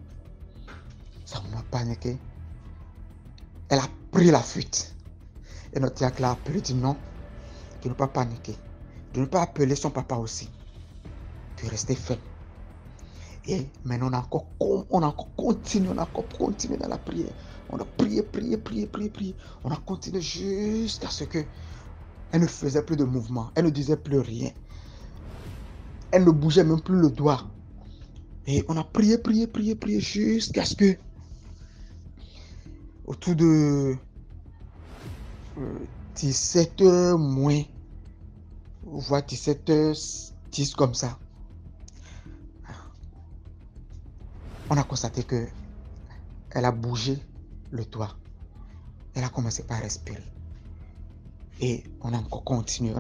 Elle a pris la fuite. Et notre diacre l'a appelé, dit non, de ne pas paniquer, de ne pas appeler son papa aussi, de rester ferme. Et maintenant, on a encore continué dans la prière. On a prié. On a continué jusqu'à ce que elle ne faisait plus de mouvement. Elle ne disait plus rien. Elle ne bougeait même plus le doigt. Et on a prié jusqu'à ce que, autour de 17h moins, voire 17h10 comme ça, on a constaté que elle a bougé le doigt. Elle a commencé par respirer. Et on a encore continué.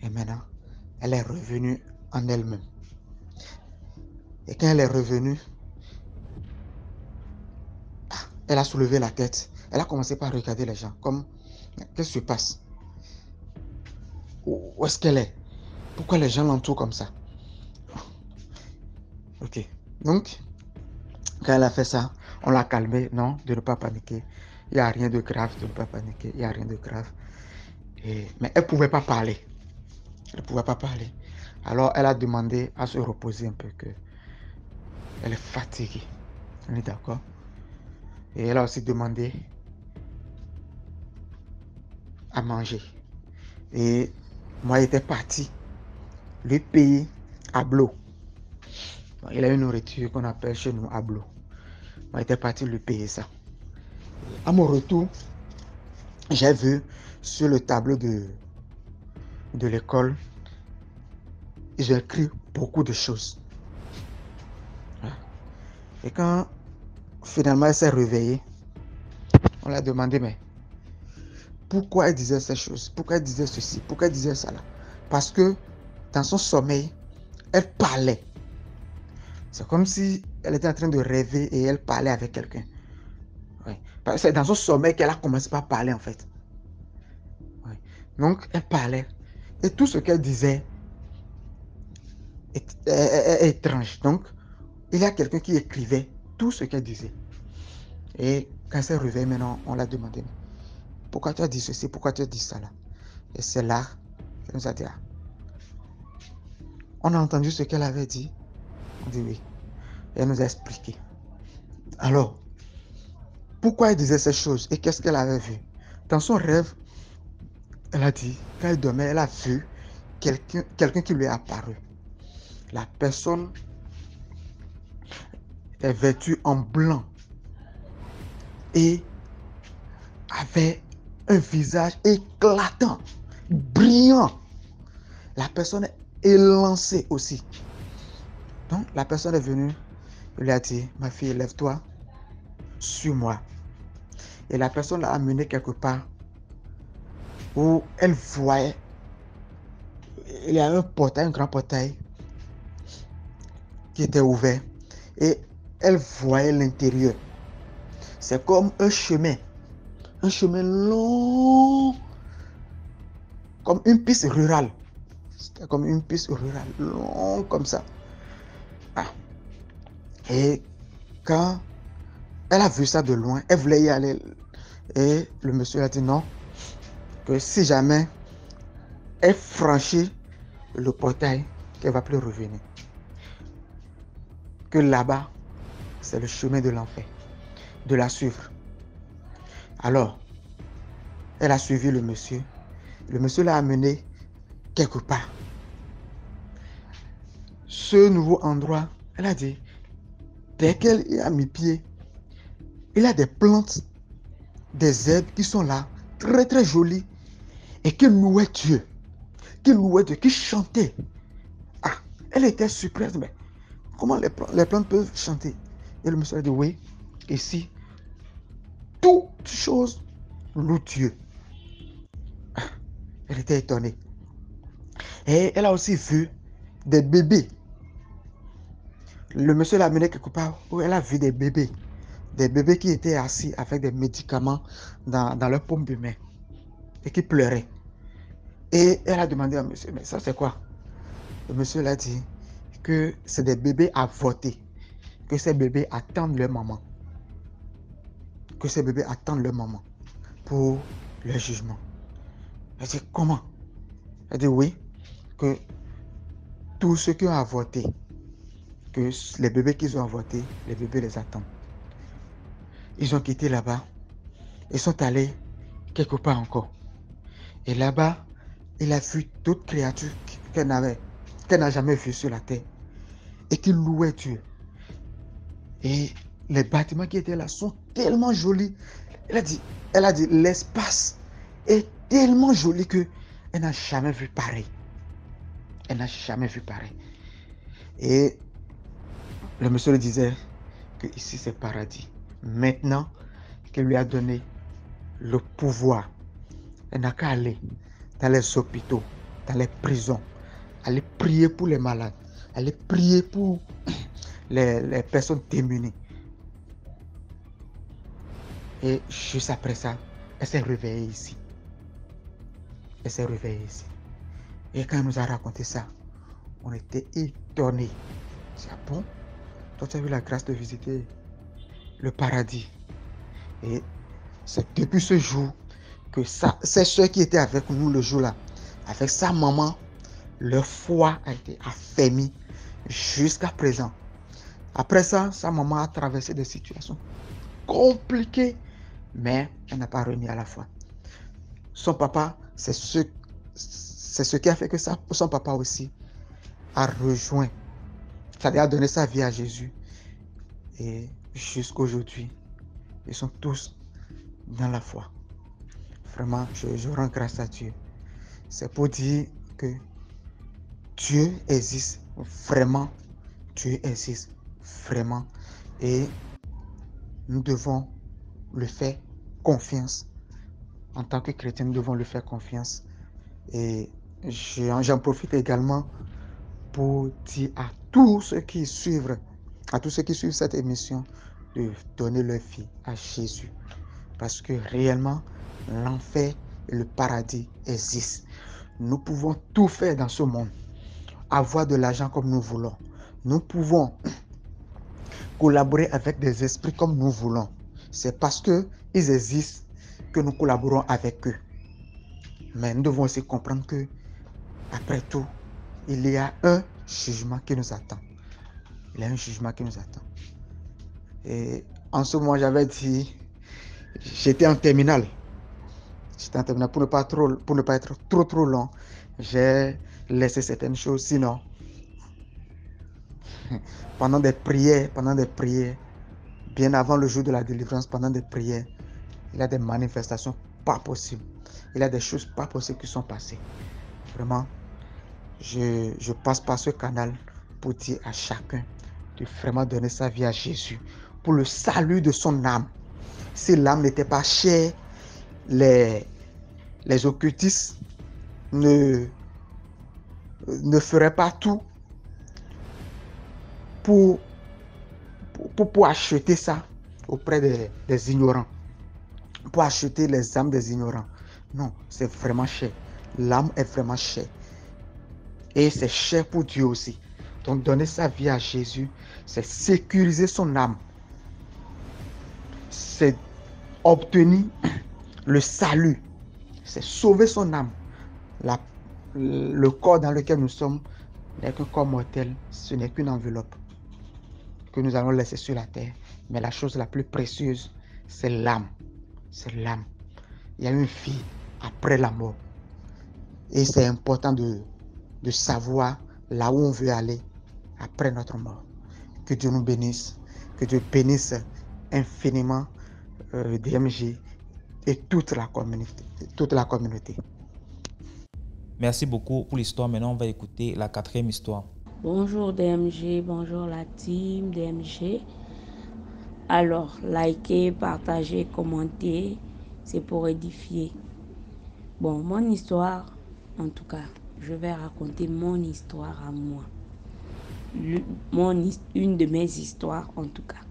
Et maintenant, elle est revenue en elle-même. Et quand elle est revenue, elle a soulevé la tête. Elle a commencé par regarder les gens, comme, qu'est-ce qui se passe? Où est-ce qu'elle est? Pourquoi les gens l'entourent comme ça? Ok. Donc, quand elle a fait ça, on l'a calmée. Non, de ne pas paniquer. Il n'y a rien de grave, de ne pas paniquer. Il n'y a rien de grave. Mais elle ne pouvait pas parler. Alors, elle a demandé à se reposer un peu, que elle est fatiguée. On est d'accord? Et elle a aussi demandé à manger. Et moi, j'étais parti lui payer ablo. Il a une nourriture qu'on appelle chez nous ablo. Moi, j'étais parti lui payer ça. À mon retour, j'ai vu sur le tableau de l'école, ils ont écrit beaucoup de choses. Et quand finalement elle s'est réveillée, on l'a demandé, mais pourquoi elle disait ces choses? Pourquoi elle disait ceci? Pourquoi elle disait ça là? Parce que dans son sommeil, elle parlait. C'est comme si elle était en train de rêver et elle parlait avec quelqu'un. Ouais. C'est dans son sommeil qu'elle a commencé par parler en fait. Ouais. Donc elle parlait. Et tout ce qu'elle disait est étrange. Donc il y a quelqu'un qui écrivait tout ce qu'elle disait. Et quand elle s'est réveillée maintenant, on l'a demandé, pourquoi tu as dit ceci, pourquoi tu as dit ça là? Et c'est là qu'elle nous a dit, on a entendu ce qu'elle avait dit. On dit oui. Et elle nous a expliqué. Alors, pourquoi elle disait ces choses et qu'est-ce qu'elle avait vu? Dans son rêve, elle a dit, quand elle dormait, elle a vu quelqu'un qui lui est apparu. La personne est vêtue en blanc et avait un visage éclatant, brillant. La personne est élancée aussi. Donc, la personne est venue, il lui a dit, ma fille, lève-toi, suis-moi. Et la personne l'a amenée quelque part où elle voyait, il y a un portail, un grand portail qui était ouvert et elle voyait l'intérieur. C'est comme un chemin long, comme une piste rurale. C'était comme une piste rurale, long comme ça. Ah. Et quand elle a vu ça de loin, elle voulait y aller. Et le monsieur a dit non, que si jamais elle franchit le portail, qu'elle ne va plus revenir. Que là-bas, c'est le chemin de l'enfer, de la suivre. Alors, elle a suivi le monsieur. Le monsieur l'a amené quelque part. Ce nouveau endroit, elle a dit, dès qu'elle y a mis pied, il y a des plantes, des herbes qui sont là, très très jolies, et qui louaient Dieu, qui chantaient. Ah, elle était surprise, mais comment les plantes peuvent chanter? Et le monsieur a dit, oui, ici, toutes choses louent Dieu. Ah, elle était étonnée. Et elle a aussi vu des bébés. Le monsieur l'a amené quelque part où elle a vu des bébés. Des bébés qui étaient assis avec des médicaments dans leur paume de main et qui pleuraient. Et elle a demandé à monsieur, mais ça c'est quoi? Le monsieur l'a dit que c'est des bébés avortés, que ces bébés attendent leur maman. Que ces bébés attendent leur maman pour leur jugement. Elle dit comment? Elle dit oui, que tous ceux qui ont avorté, que les bébés qu'ils ont avortés, les bébés les attendent. Ils ont quitté là-bas, ils sont allés quelque part encore. Et là-bas, il a vu d'autres créatures qu'elle n'a jamais vues sur la terre et qui louaient Dieu. Et les bâtiments qui étaient là sont tellement jolis. Elle a dit, l'espace est tellement joli que elle n'a jamais vu pareil. Elle n'a jamais vu pareil. Et le monsieur lui disait que ici c'est paradis. Maintenant qu'il lui a donné le pouvoir, elle n'a qu'à aller dans les hôpitaux, dans les prisons, aller prier pour les malades, aller prier pour les personnes démunies. Et juste après ça, elle s'est réveillée ici. Elle s'est réveillée ici. Et quand elle nous a raconté ça, on était étonnés. C'est ah bon? Toi, tu as eu la grâce de visiter le paradis. Et c'est depuis ce jour que ces soeurs qui étaient avec nous le jour-là, avec sa maman, leur foi a été affermie jusqu'à présent. Après ça, sa maman a traversé des situations compliquées, mais elle n'a pas remis à la foi. Son papa, c'est ce qui a fait que son papa aussi a rejoint, c'est-à-dire a donné sa vie à Jésus. Et jusqu'aujourd'hui, ils sont tous dans la foi. Vraiment, je rends grâce à Dieu. C'est pour dire que Dieu existe vraiment. Dieu existe vraiment. Et nous devons le faire confiance. En tant que chrétien, nous devons le faire confiance. Et j'en profite également pour dire à tous ceux qui suivent cette émission de donner leur vie à Jésus. Parce que réellement, l'enfer et le paradis existent. Nous pouvons tout faire dans ce monde. Avoir de l'argent comme nous voulons. Nous pouvons collaborer avec des esprits comme nous voulons. C'est parce qu'ils existent que nous collaborons avec eux. Mais nous devons aussi comprendre que, après tout, il y a un jugement qui nous attend. Il y a un jugement qui nous attend. Et en ce moment, j'avais dit, j'étais en terminale. Pour ne pas être trop long. J'ai laissé certaines choses. Sinon, pendant des prières, bien avant le jour de la délivrance, pendant des prières, il y a des manifestations pas possibles. Il y a des choses pas possibles qui sont passées. Vraiment, je passe par ce canal pour dire à chacun de vraiment donner sa vie à Jésus pour le salut de son âme. Si l'âme n'était pas chère, les occultistes ne feraient pas tout pour acheter ça auprès des ignorants, pour acheter les âmes des ignorants. Non, c'est vraiment cher. L'âme est vraiment chère. Et c'est cher pour Dieu aussi. Donc donner sa vie à Jésus, c'est sécuriser son âme. C'est obtenir le salut. C'est sauver son âme. Le corps dans lequel nous sommes n'est qu'un corps mortel. Ce n'est qu'une enveloppe que nous allons laisser sur la terre. Mais la chose la plus précieuse, c'est l'âme. C'est l'âme. Il y a une vie après la mort. Et c'est important de savoir là où on veut aller après notre mort. Que Dieu nous bénisse. Que Dieu bénisse infiniment DMJ et toute la communauté. Merci beaucoup pour l'histoire. Maintenant, on va écouter la 4e histoire. Bonjour DMG, bonjour la team DMG. Alors, likez, partagez, commentez, c'est pour édifier. Bon, mon histoire, en tout cas, je vais raconter mon histoire à moi. Une de mes histoires, en tout cas.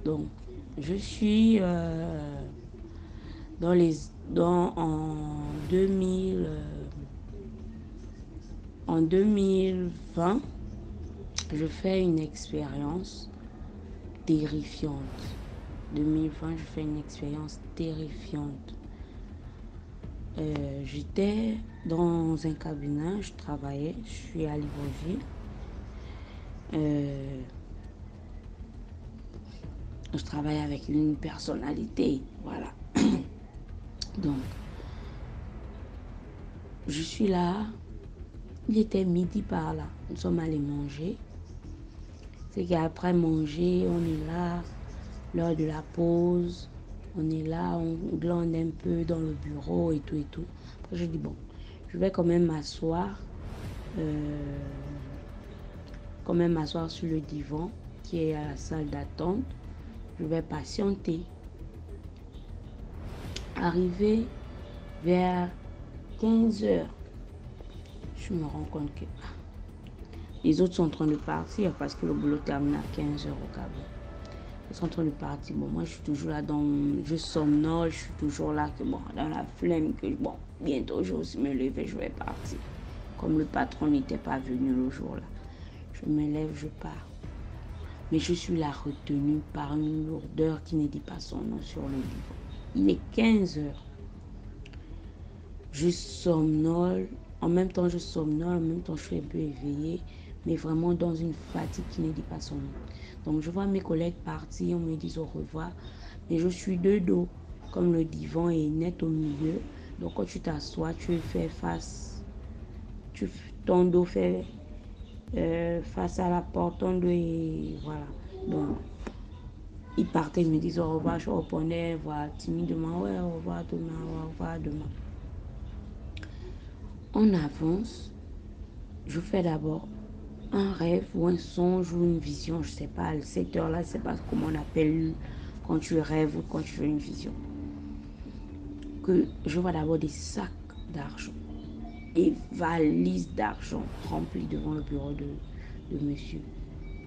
Donc, je suis en 2020, je fais une expérience terrifiante. 2020, je fais une expérience terrifiante. J'étais dans un cabinet, je travaillais, je suis à Libreville. Je travaille avec une personnalité, voilà. Donc, je suis là, il était midi par là, nous sommes allés manger. C'est qu'après manger, on est là, l'heure de la pause, on est là, on glande un peu dans le bureau et tout et tout. Après, je dis, bon, je vais quand même m'asseoir sur le divan qui est à la salle d'attente. Je vais patienter. Arrivé vers 15 heures, je me rends compte que les autres sont en train de partir parce que le boulot termine à 15 heures au Gabon. Ils sont en train de partir. Bon, moi, je suis toujours là, je somnole, je suis toujours là, dans la flemme, que bon, bientôt, je vais aussi me lever, je vais partir. Comme le patron n'était pas venu le jour-là, je me lève, je pars. Mais je suis là retenue par une lourdeur qui ne dit pas son nom sur le divan. Il est 15 heures. Je somnole. En même temps, je somnole. En même temps, je suis un peu éveillée. Mais vraiment dans une fatigue qui ne dit pas son nom. Donc, je vois mes collègues partir. On me dit au revoir. Mais je suis de dos. Comme le divan est net au milieu. Donc, quand tu t'assois, tu fais face. Ton dos fait face à la porte. Ton dos et voilà. Donc, ils partaient, ils me disent au revoir, je répondais, voilà, timidement, ouais, au revoir demain, au revoir demain. On avance, je fais d'abord un rêve ou un songe ou une vision, je sais pas, à cette heure-là, je sais pas comment on appelle quand tu rêves ou quand tu fais une vision. Que je vois d'abord des sacs d'argent, des valises d'argent remplies devant le bureau de monsieur.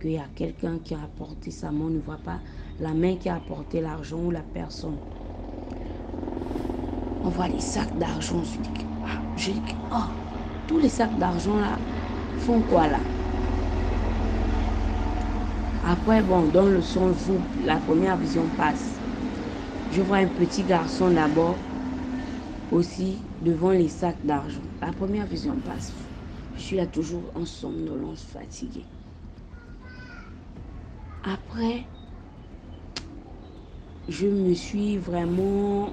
Qu'il y a quelqu'un qui a apporté sa main, on ne voit pas la main qui a apporté l'argent ou la personne. On voit les sacs d'argent. Je dis, oh, tous les sacs d'argent là font quoi là? Après, bon, dans le son, la première vision passe. Je vois un petit garçon d'abord, aussi devant les sacs d'argent. La première vision passe. Je suis là toujours en somnolence, fatiguée. Après, je suis vraiment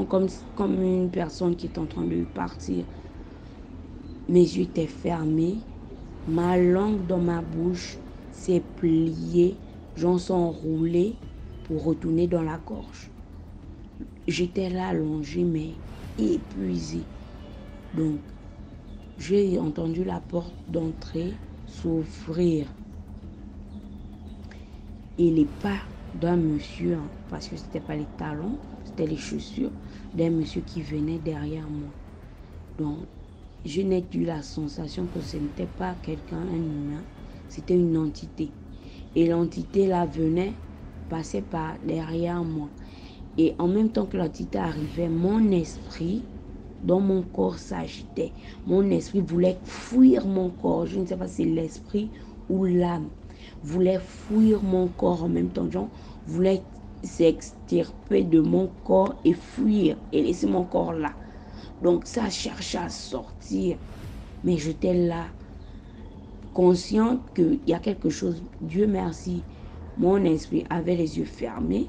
comme une personne qui est en train de partir. Mes yeux étaient fermés, Ma langue dans ma bouche s'est pliée, j'en suis enroulée pour retourner dans la gorge. J'étais là allongée, mais épuisée. Donc, j'ai entendu la porte d'entrée s'ouvrir. Et les pas d'un monsieur, parce que ce n'était pas les talons, c'était les chaussures d'un monsieur qui venait derrière moi. Donc, je n'ai eu la sensation que ce n'était pas quelqu'un, un humain, c'était une entité. Et l'entité là venait, passait par derrière moi. Et en même temps que l'entité arrivait, mon esprit dans mon corps s'agitait. Mon esprit voulait fuir mon corps. Je ne sais pas si c'est l'esprit ou l'âme voulait fuir mon corps en même temps. Genre, voulait s'extirper de mon corps et fuir et laisser mon corps là. Donc ça cherchait à sortir. Mais j'étais là, consciente qu'il y a quelque chose. Dieu merci, mon esprit avait les yeux fermés.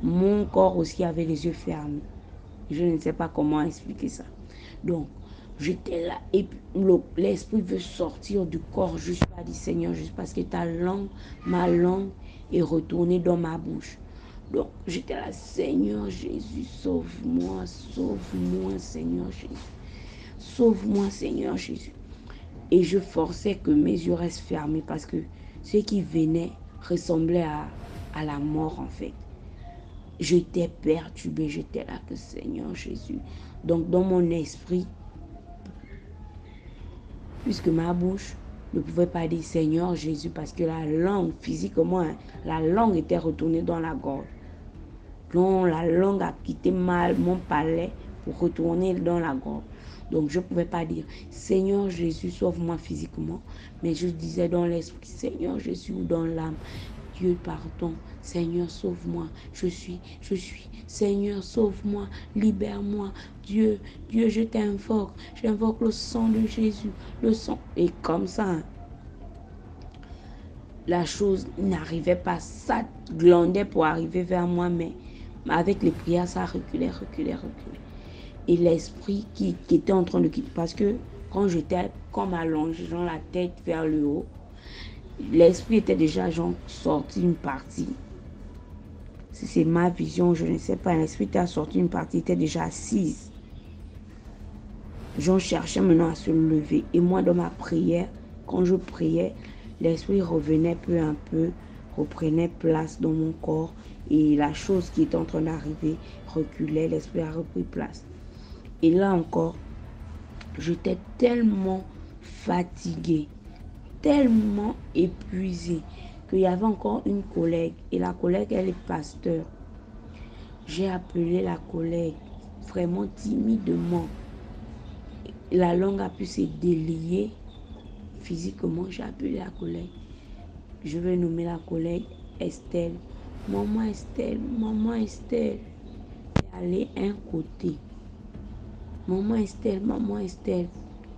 Mon corps aussi avait les yeux fermés. Je ne sais pas comment expliquer ça. Donc, j'étais là et l'esprit veut sortir du corps. Je suis pas dit Seigneur, juste parce que ma langue est retournée dans ma bouche. Donc, j'étais là, Seigneur Jésus, sauve-moi, sauve-moi, Seigneur Jésus. Sauve-moi, Seigneur Jésus. Et je forçais que mes yeux restent fermés parce que ce qui venait ressemblait à la mort en fait. J'étais perturbée, j'étais là que Seigneur Jésus. Donc dans mon esprit, puisque ma bouche ne pouvait pas dire Seigneur Jésus parce que la langue, physiquement, la langue était retournée dans la gorge. Donc la langue a quitté mon palais pour retourner dans la gorge. Donc je ne pouvais pas dire Seigneur Jésus, sauve-moi physiquement, mais je disais dans l'esprit Seigneur Jésus ou dans l'âme. Dieu, pardon. Seigneur, sauve-moi. Je suis. Seigneur, sauve-moi. Libère-moi. Dieu, je t'invoque. J'invoque le sang de Jésus. Le sang. Et comme ça, la chose n'arrivait pas. Ça glandait pour arriver vers moi, mais avec les prières, ça reculait. Et l'esprit qui était en train de quitter, parce que quand j'étais comme allongée, genre la tête vers le haut, l'esprit était déjà genre sorti une partie. Si c'est ma vision, je ne sais pas. L'esprit était sorti une partie, était déjà assise. J'en cherchais maintenant à se lever. Et moi, dans ma prière, quand je priais, l'esprit revenait peu à peu, reprenait place dans mon corps. Et la chose qui était en train d'arriver reculait, l'esprit a repris place. Et là encore, j'étais tellement fatiguée, tellement épuisée, qu'il y avait encore une collègue. Et la collègue, elle est pasteur. J'ai appelé la collègue, vraiment timidement. La langue a pu se délier. Physiquement, j'ai appelé la collègue. Je vais nommer la collègue Estelle. Maman Estelle. Aller un côté. Maman Estelle.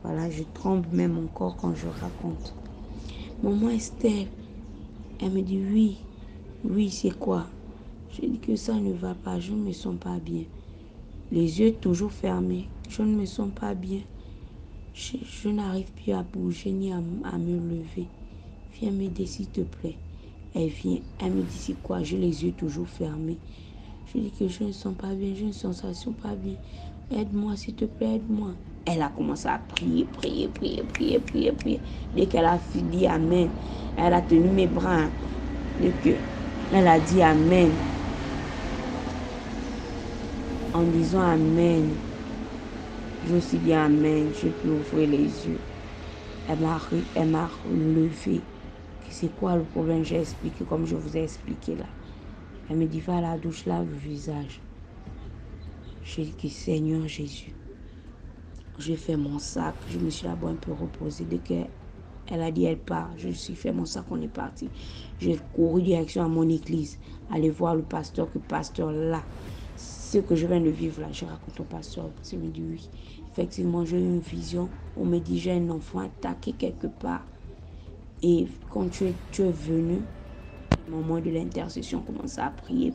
Voilà, je tremble même encore quand je raconte. Maman Estelle. Elle me dit oui, c'est quoi? Je dis que ça ne va pas, je ne me sens pas bien. Les yeux toujours fermés, je ne me sens pas bien. Je n'arrive plus à bouger ni à me lever. Viens m'aider s'il te plaît. Elle vient, elle me dit c'est quoi? J'ai les yeux toujours fermés. Je dis que je ne sens pas bien, j'ai une sensation pas bien. Aide-moi s'il te plaît, aide-moi. Elle a commencé à prier. Dès qu'elle a dit Amen, elle a tenu mes bras. Dès qu'elle a dit Amen, en disant Amen, je aussi dit Amen, je peux ouvrir les yeux. Elle m'a relevé. C'est quoi le problème? J'ai expliqué comme je vous ai expliqué là. Elle me dit va à la douche, lave le visage. J'ai dit que Seigneur Jésus. J'ai fait mon sac, je me suis là-bas un peu reposée. Dès qu'elle a dit elle part, je suis fait mon sac, on est parti. J'ai couru direction à mon église, aller voir le pasteur, là, ce que je viens de vivre là, je raconte au pasteur. Il me dit oui, effectivement j'ai eu une vision, on me dit j'ai un enfant attaqué quelque part. Et quand tu es venu, au moment de l'intercession, on commence à prier.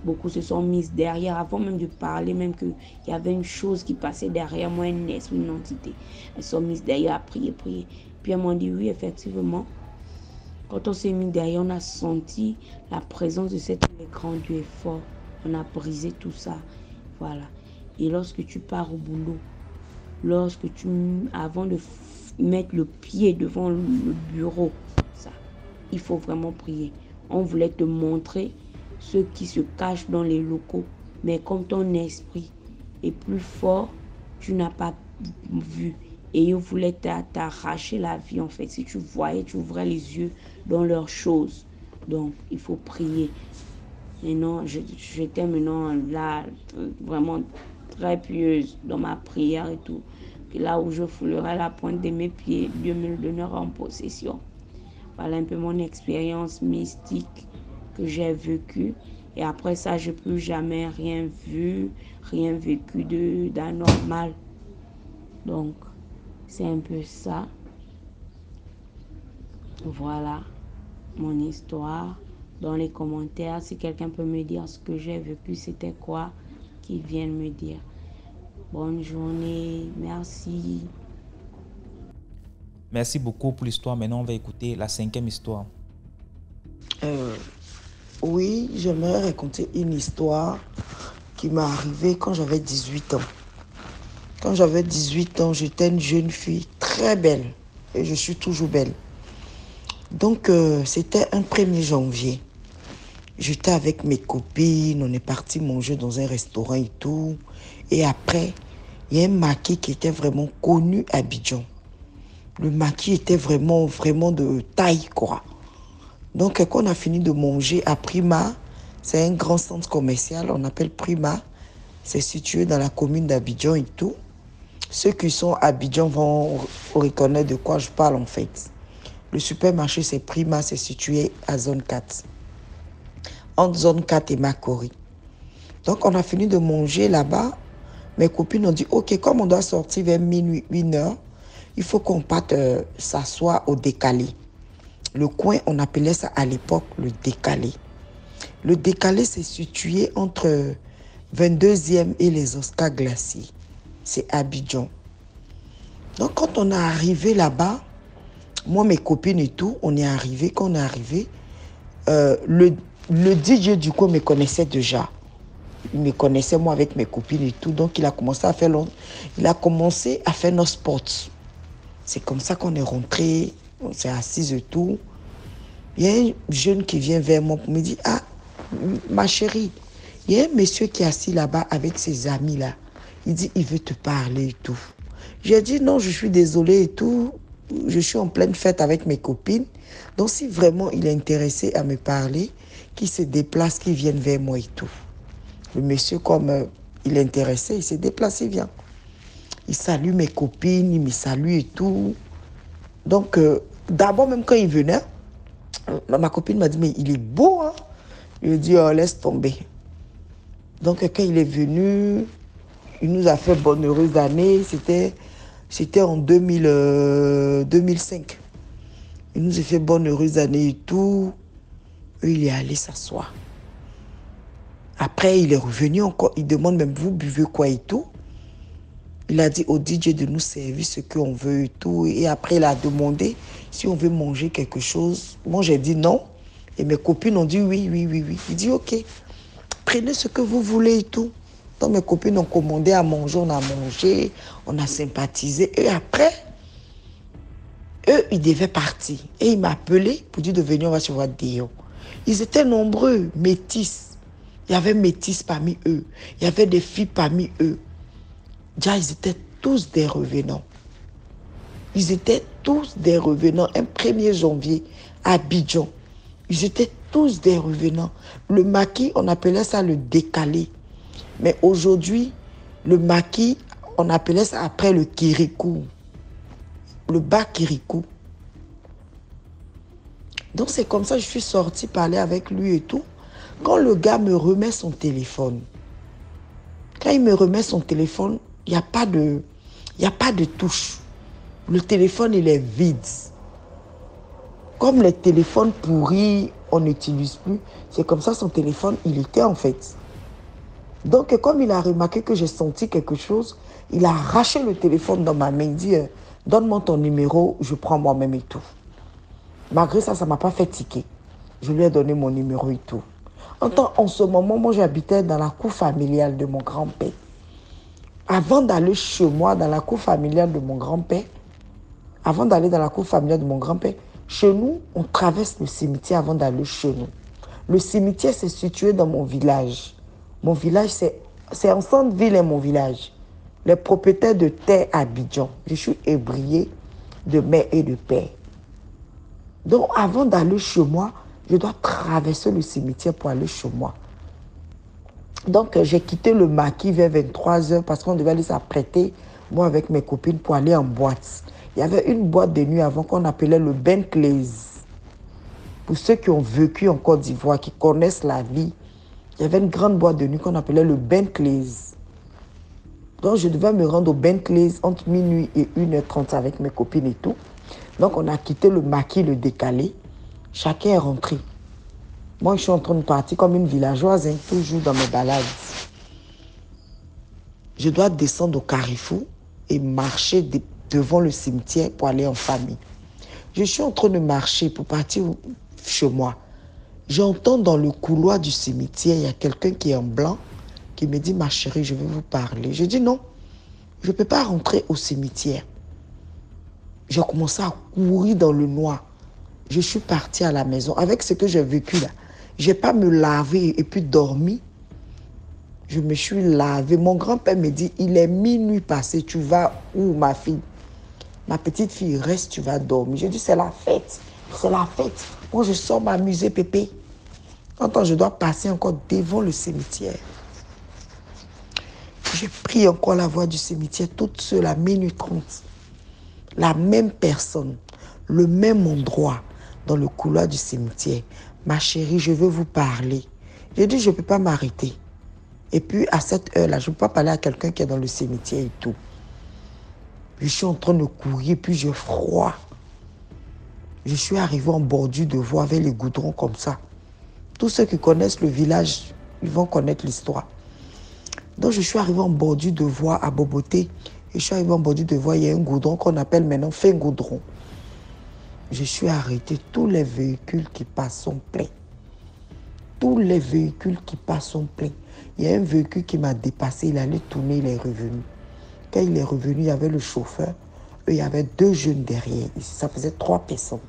Beaucoup se sont mis derrière, avant même de parler, même qu'il y avait une chose qui passait derrière moi, un esprit, une entité. Elles sont mises derrière à prier. Puis elles m'ont dit oui, effectivement. Quand on s'est mis derrière, on a senti la présence de cet écran. Dieu est fort. On a brisé tout ça. Voilà. Et lorsque tu pars au boulot, avant de mettre le pied devant le bureau, ça, il faut vraiment prier. On voulait te montrer ceux qui se cachent dans les locaux. Mais comme ton esprit est plus fort, tu n'as pas vu. Et ils voulaient t'arracher la vie, en fait. Si tu voyais, tu ouvrais les yeux dans leurs choses. Donc, il faut prier. Maintenant, j'étais maintenant là, vraiment très pieuse dans ma prière et tout. Et là où je foulerais la pointe de mes pieds, Dieu me le donnera en possession. Voilà un peu mon expérience mystique que j'ai vécue. Et après ça, je n'ai plus jamais rien vu, rien vécu d'anormal. Donc, c'est un peu ça. Voilà mon histoire. Dans les commentaires, si quelqu'un peut me dire ce que j'ai vécu, c'était quoi, qu'il vienne me dire. Bonne journée, merci. Merci beaucoup pour l'histoire. Maintenant, on va écouter la 5e histoire. Oui, j'aimerais raconter une histoire qui m'est arrivée quand j'avais 18 ans. Quand j'avais 18 ans, j'étais une jeune fille très belle. Et je suis toujours belle. Donc, c'était un 1er janvier. J'étais avec mes copines, on est parti manger dans un restaurant et tout. Et après, il y a un maquis qui était vraiment connu à Abidjan. Le maquis était vraiment de taille, quoi. Donc, quand on a fini de manger à Prima, c'est un grand centre commercial, on appelle Prima. C'est situé dans la commune d'Abidjan et tout. Ceux qui sont à Abidjan vont reconnaître de quoi je parle, en fait. Le supermarché, c'est Prima, c'est situé à zone 4. Entre zone 4 et Makori. Donc, on a fini de manger là-bas. Mes copines ont dit, OK, comme on doit sortir vers minuit, 1h, il faut qu'on parte s'asseoir au décalé. Le coin, on appelait ça à l'époque le décalé. Le décalé, c'est situé entre 22e et les Oscars glaciers. C'est Abidjan. Donc, quand on est arrivé là-bas, moi, mes copines et tout, on est arrivé. Quand on est arrivé, le DJ du coup me connaissait déjà. Il me connaissait, moi, avec mes copines et tout. Donc, il a commencé à faire nos spots. C'est comme ça qu'on est rentré. On s'est assis et tout. Il y a un jeune qui vient vers moi pour me dire, ah, ma chérie, il y a un monsieur qui est assis là-bas avec ses amis là. Il dit, il veut te parler et tout. J'ai dit, non, je suis désolée et tout. Je suis en pleine fête avec mes copines. Donc, si vraiment il est intéressé à me parler, qu'il se déplace, qu'il vienne vers moi et tout. Le monsieur, comme il est intéressé, il s'est déplacé, il vient. Il salue mes copines, il me salue et tout. Donc, d'abord, même quand il venait, ma copine m'a dit, mais il est beau, hein? Je lui ai dit, oh, laisse tomber. Donc, quand il est venu, il nous a fait bonne heureuse année. C'était en 2005. Il nous a fait bonne heureuse année et tout. Et il est allé s'asseoir. Après, il est revenu encore. Il demande même, vous buvez quoi et tout? Il a dit au DJ de nous servir ce qu'on veut et tout. Et après, il a demandé si on veut manger quelque chose. Moi, j'ai dit non. Et mes copines ont dit oui. Il dit OK, prenez ce que vous voulez et tout. Donc, mes copines ont commandé à manger. On a mangé, on a sympathisé. Et après, eux, ils devaient partir. Et il m'a appelé pour dire de venir, on va se voir dehors. Ils étaient nombreux, métis. Il y avait métis parmi eux. Il y avait des filles parmi eux. Déjà, ils étaient tous des revenants. Ils étaient tous des revenants. Un 1er janvier à Abidjan. Ils étaient tous des revenants. Le maquis, on appelait ça le décalé. Mais aujourd'hui, le maquis, on appelait ça après le kirikou. Le bas kirikou. Donc, c'est comme ça que je suis sortie parler avec lui et tout. Quand le gars me remet son téléphone, quand il me remet son téléphone, il n'y a pas de touche. Le téléphone, il est vide. Comme les téléphones pourris, on n'utilise plus. C'est comme ça son téléphone, il était en fait. Donc, comme il a remarqué que j'ai senti quelque chose, il a arraché le téléphone dans ma main. Il dit, Donne-moi ton numéro, je prends moi-même et tout. Malgré ça, ça ne m'a pas fait tiquer. Je lui ai donné mon numéro et tout. En ce moment, moi, j'habitais dans la cour familiale de mon grand-père. Avant d'aller chez moi, dans la cour familiale de mon grand-père, avant d'aller dans la cour familiale de mon grand-père, chez nous, on traverse le cimetière avant d'aller chez nous. Le cimetière, c'est situé dans mon village. Mon village, c'est en centre-ville, mon village. Les propriétaires de terre à Abidjan. Je suis ébrié de mère et de père. Donc, avant d'aller chez moi, je dois traverser le cimetière pour aller chez moi. Donc, j'ai quitté le maquis vers 23h parce qu'on devait aller s'apprêter, moi avec mes copines, pour aller en boîte. Il y avait une boîte de nuit avant qu'on appelait le Bentley's. Pour ceux qui ont vécu en Côte d'Ivoire, qui connaissent la vie, il y avait une grande boîte de nuit qu'on appelait le Bentley's. Donc, je devais me rendre au Bentley's entre minuit et 1h30 avec mes copines et tout. Donc, on a quitté le maquis, le décalé. Chacun est rentré. Moi, je suis en train de partir comme une villageoise, hein, toujours dans mes balades. Je dois descendre au carrefour et marcher devant le cimetière pour aller en famille. Je suis en train de marcher pour partir chez moi. J'entends dans le couloir du cimetière, il y a quelqu'un qui est en blanc, qui me dit, ma chérie, je vais vous parler. Je dis non, je ne peux pas rentrer au cimetière. J'ai commencé à courir dans le noir. Je suis partie à la maison. Avec ce que j'ai vécu là, je n'ai pas me laver et puis dormir. Je me suis lavée. Mon grand-père me dit, il est minuit passé, tu vas où ma fille? Ma petite fille, reste, tu vas dormir. Je dis, c'est la fête. C'est la fête. Moi, je sors m'amuser, pépé. Quand je dois passer encore devant le cimetière. J'ai pris encore la voie du cimetière toute seule à minuit 30. La même personne, le même endroit dans le couloir du cimetière. Ma chérie, je veux vous parler. J'ai dit, je ne peux pas m'arrêter. Et puis, à cette heure-là, je ne peux pas parler à quelqu'un qui est dans le cimetière et tout. Je suis en train de courir, puis j'ai froid. Je suis arrivé en bordure de voie avec les goudrons comme ça. Tous ceux qui connaissent le village, ils vont connaître l'histoire. Donc, je suis arrivé en bordure de voie à Boboté. Et je suis arrivé en bordure de voie, il y a un goudron qu'on appelle maintenant fin goudron. Je suis arrêté. Tous les véhicules qui passent sont pleins. Tous les véhicules qui passent sont pleins. Il y a un véhicule qui m'a dépassé, il allait tourner, il est revenu. Quand il est revenu, il y avait le chauffeur. Il y avait 2 jeunes derrière. Ça faisait 3 personnes.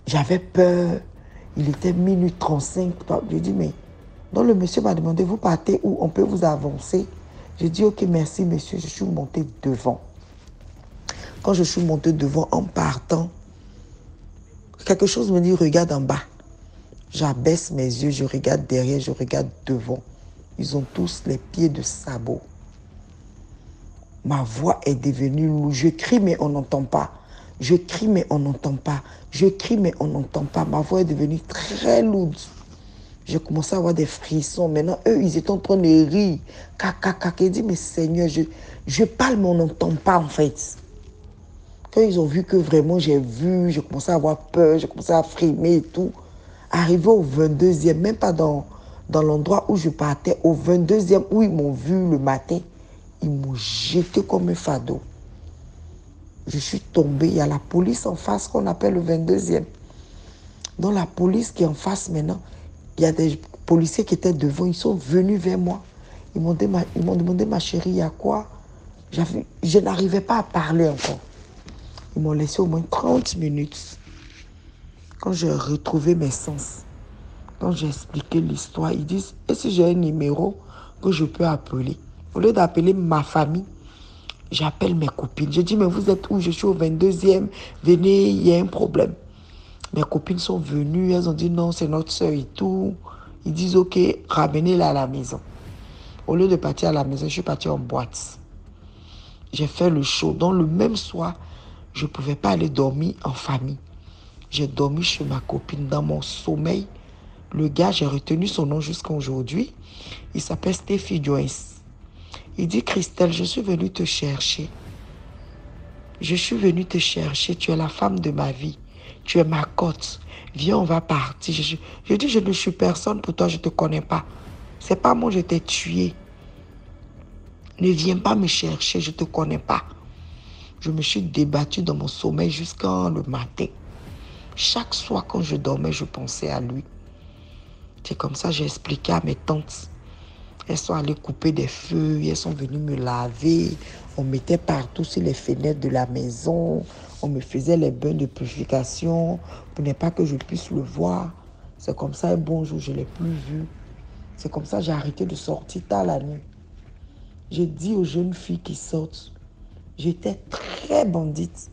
J'avais peur. Il était minuit 35. J'ai dit, mais... Donc le monsieur m'a demandé, vous partez où? On peut vous avancer? J'ai dit, ok, merci monsieur. Je suis monté devant. Quand je suis monté devant, en partant, quelque chose me dit, regarde en bas. J'abaisse mes yeux, je regarde derrière, je regarde devant. Ils ont tous les pieds de sabot. Ma voix est devenue lourde. Je crie, mais on n'entend pas. Je crie, mais on n'entend pas. Je crie, mais on n'entend pas. Ma voix est devenue très lourde. J'ai commencé à avoir des frissons. Maintenant, eux, ils étaient en train de rire. Caca. Ils disent, mais Seigneur, je parle, mais on n'entend pas, en fait. Quand ils ont vu que vraiment j'ai commencé à avoir peur, j'ai commencé à frimer et tout. Arrivé au 22e, même pas dans l'endroit où je partais, au 22e, où ils m'ont vu le matin, ils m'ont jeté comme un fardeau. Je suis tombée. Il y a la police en face qu'on appelle le 22e. Dans la police qui est en face maintenant, il y a des policiers qui étaient devant. Ils sont venus vers moi. Ils m'ont demandé, ma chérie, il y a quoi? Je n'arrivais pas à parler encore. Ils m'ont laissé au moins 30 minutes. Quand j'ai retrouvé mes sens, quand j'ai expliqué l'histoire, ils disent, est-ce que j'ai un numéro que je peux appeler? Au lieu d'appeler ma famille, j'appelle mes copines. Je dis, mais vous êtes où? Je suis au 22e. Venez, il y a un problème. Mes copines sont venues. Elles ont dit, non, c'est notre soeur et tout. Ils disent, ok, ramenez-la à la maison. Au lieu de partir à la maison, je suis partie en boîte. J'ai fait le show. Donc, le même soir, je ne pouvais pas aller dormir en famille. J'ai dormi chez ma copine dans mon sommeil. Le gars, j'ai retenu son nom jusqu'à aujourd'hui. Il s'appelle Steffi Joyce. Il dit, Christelle, je suis venue te chercher. Je suis venue te chercher. Tu es la femme de ma vie. Tu es ma cote. Viens, on va partir. Je dis, je ne suis personne pour toi, je ne te connais pas. C'est pas moi, je t'ai tué. Ne viens pas me chercher, je ne te connais pas. Je me suis débattue dans mon sommeil jusqu'à le matin. Chaque soir, quand je dormais, je pensais à lui. C'est comme ça que j'ai expliqué à mes tantes. Elles sont allées couper des feuilles, elles sont venues me laver. On mettait partout sur les fenêtres de la maison. On me faisait les bains de purification pour ne pas que je puisse le voir. C'est comme ça, un bon jour, je ne l'ai plus vu. C'est comme ça que j'ai arrêté de sortir tard la nuit. J'ai dit aux jeunes filles qui sortent, j'étais très bandite.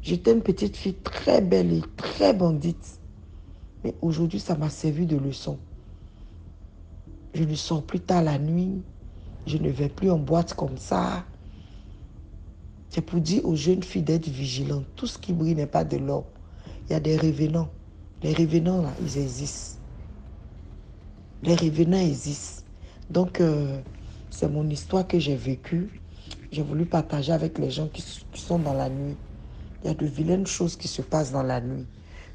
J'étais une petite fille très belle et très bandite. Mais aujourd'hui, ça m'a servi de leçon. Je ne sors plus tard la nuit. Je ne vais plus en boîte comme ça. C'est pour dire aux jeunes filles d'être vigilantes. Tout ce qui brille n'est pas de l'or. Il y a des revenants. Les revenants, là, ils existent. Les revenants existent. Donc, c'est mon histoire que j'ai vécue. J'ai voulu partager avec les gens qui sont dans la nuit. Il y a de vilaines choses qui se passent dans la nuit.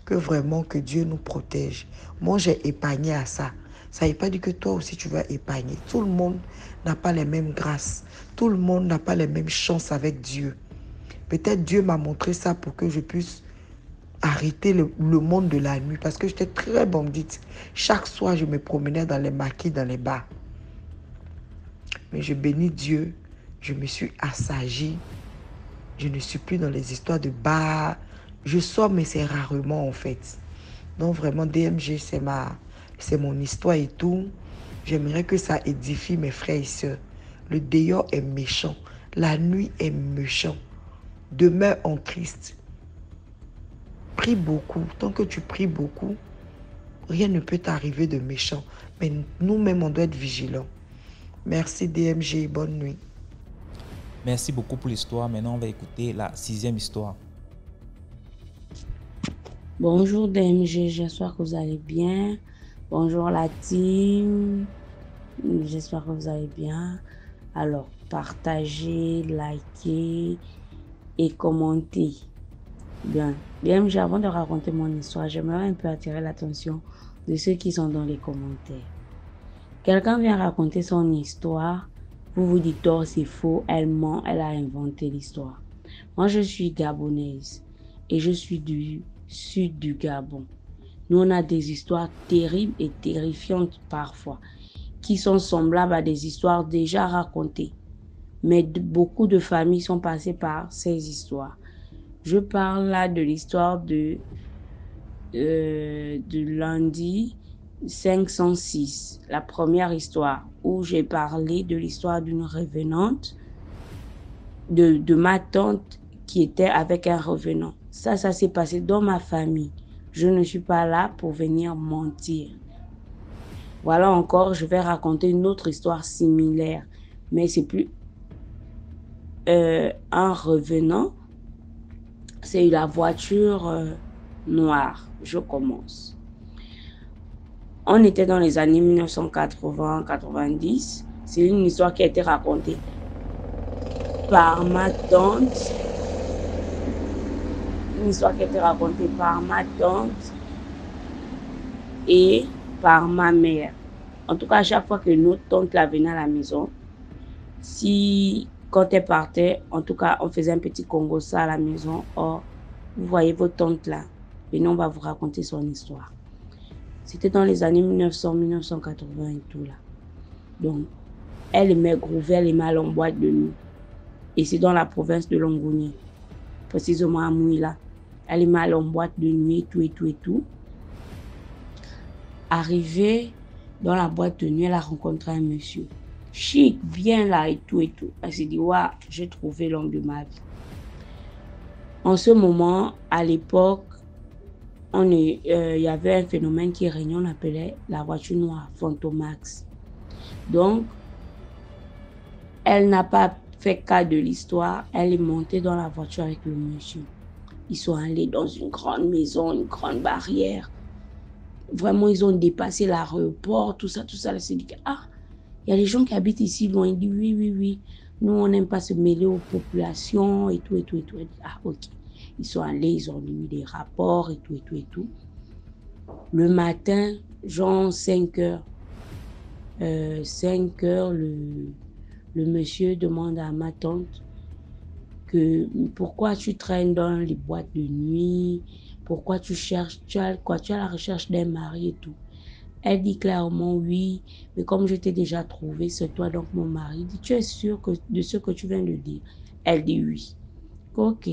Que vraiment, que Dieu nous protège. Moi, j'ai épargné à ça. Ça ne veut pas dire que toi aussi, tu vas épargner. Tout le monde n'a pas les mêmes grâces. Tout le monde n'a pas les mêmes chances avec Dieu. Peut-être Dieu m'a montré ça pour que je puisse arrêter le monde de la nuit. Parce que j'étais très bandite. Chaque soir, je me promenais dans les maquis, dans les bars. Mais je bénis Dieu. Je me suis assagie. Je ne suis plus dans les histoires de bars. Je sors, mais c'est rarement en fait. Donc vraiment, DMG, c'est mon histoire et tout. J'aimerais que ça édifie mes frères et sœurs. Le dehors est méchant. La nuit est méchant. Demeure en Christ. Prie beaucoup. Tant que tu pries beaucoup, rien ne peut t'arriver de méchant. Mais nous-mêmes, on doit être vigilants. Merci DMG. Bonne nuit. Merci beaucoup pour l'histoire. Maintenant, on va écouter la 6e histoire. Bonjour DMG, j'espère que vous allez bien. Bonjour la team, j'espère que vous allez bien. Alors, partagez, likez et commentez. Bien, DMG, avant de raconter mon histoire, j'aimerais un peu attirer l'attention de ceux qui sont dans les commentaires. Quelqu'un vient raconter son histoire, vous vous dites, oh, c'est faux, elle ment, elle a inventé l'histoire. Moi, je suis gabonaise et je suis du sud du Gabon. Nous, on a des histoires terribles et terrifiantes parfois, qui sont semblables à des histoires déjà racontées. Mais beaucoup de familles sont passées par ces histoires. Je parle là de l'histoire de lundi 506, la première histoire, où j'ai parlé de l'histoire d'une revenante, de ma tante qui était avec un revenant. Ça s'est passé dans ma famille. Je ne suis pas là pour venir mentir. Voilà encore, je vais raconter une autre histoire similaire, mais c'est plus un revenant. C'est la voiture noire. Je commence. On était dans les années 1980-90. C'est une histoire qui a été racontée par ma tante. Une histoire qui a été racontée par ma tante et par ma mère. En tout cas, à chaque fois que notre tante la venait à la maison, quand elle partait, en tout cas, on faisait un petit Congo ça à la maison. Oh, vous voyez votre tante là, venez, on va vous raconter son histoire. C'était dans les années 1900-1980 et tout là. Donc, elle aimait groover, elle aimait aller en boîte de nuit. Et c'est dans la province de Longounié, précisément à Mouila. Elle aimait aller en boîte de nuit, et tout. Arrivée dans la boîte de nuit, elle a rencontré un monsieur. Chic, viens là, et tout. Elle s'est dit, waouh, j'ai trouvé l'homme de ma vie. En ce moment, à l'époque, il y avait un phénomène qui régnait, on appelait la voiture noire, Fantomax. Donc, elle n'a pas fait cas de l'histoire, elle est montée dans la voiture avec le monsieur. Ils sont allés dans une grande maison, une grande barrière. Vraiment, ils ont dépassé l'aéroport, tout ça. Elle s'est dit, ah, il y a des gens qui habitent ici loin. Il dit, oui. Nous, on n'aime pas se mêler aux populations et tout. Elle dit, ah, ok. Ils sont allés, ils ont mis des rapports et tout. Le matin, genre 5 heures, le monsieur demande à ma tante que pourquoi tu traînes dans les boîtes de nuit, pourquoi tu cherches, tu as la recherche d'un mari et tout. Elle dit clairement oui, mais comme je t'ai déjà trouvé, c'est toi donc mon mari. Il dit, tu es sûr de ce que tu viens de dire? Elle dit oui. Ok.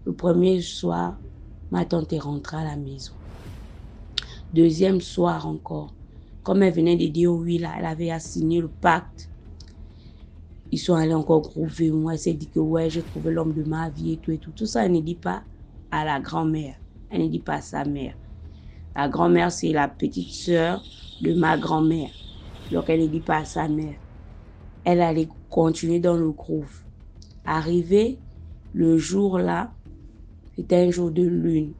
Le premier soir, ma tante est rentrée à la maison. Deuxième soir encore, comme elle venait de dire oui, là, elle avait signé le pacte. Ils sont allés encore trouver. Moi, elle s'est dit que ouais, j'ai trouvé l'homme de ma vie et tout et tout. Tout ça, elle ne dit pas à la grand-mère. Elle ne dit pas à sa mère. La grand-mère, c'est la petite sœur de ma grand-mère. Donc, elle ne dit pas à sa mère. Elle allait continuer dans le groove. Arrivé le jour là, c'était un jour de lune.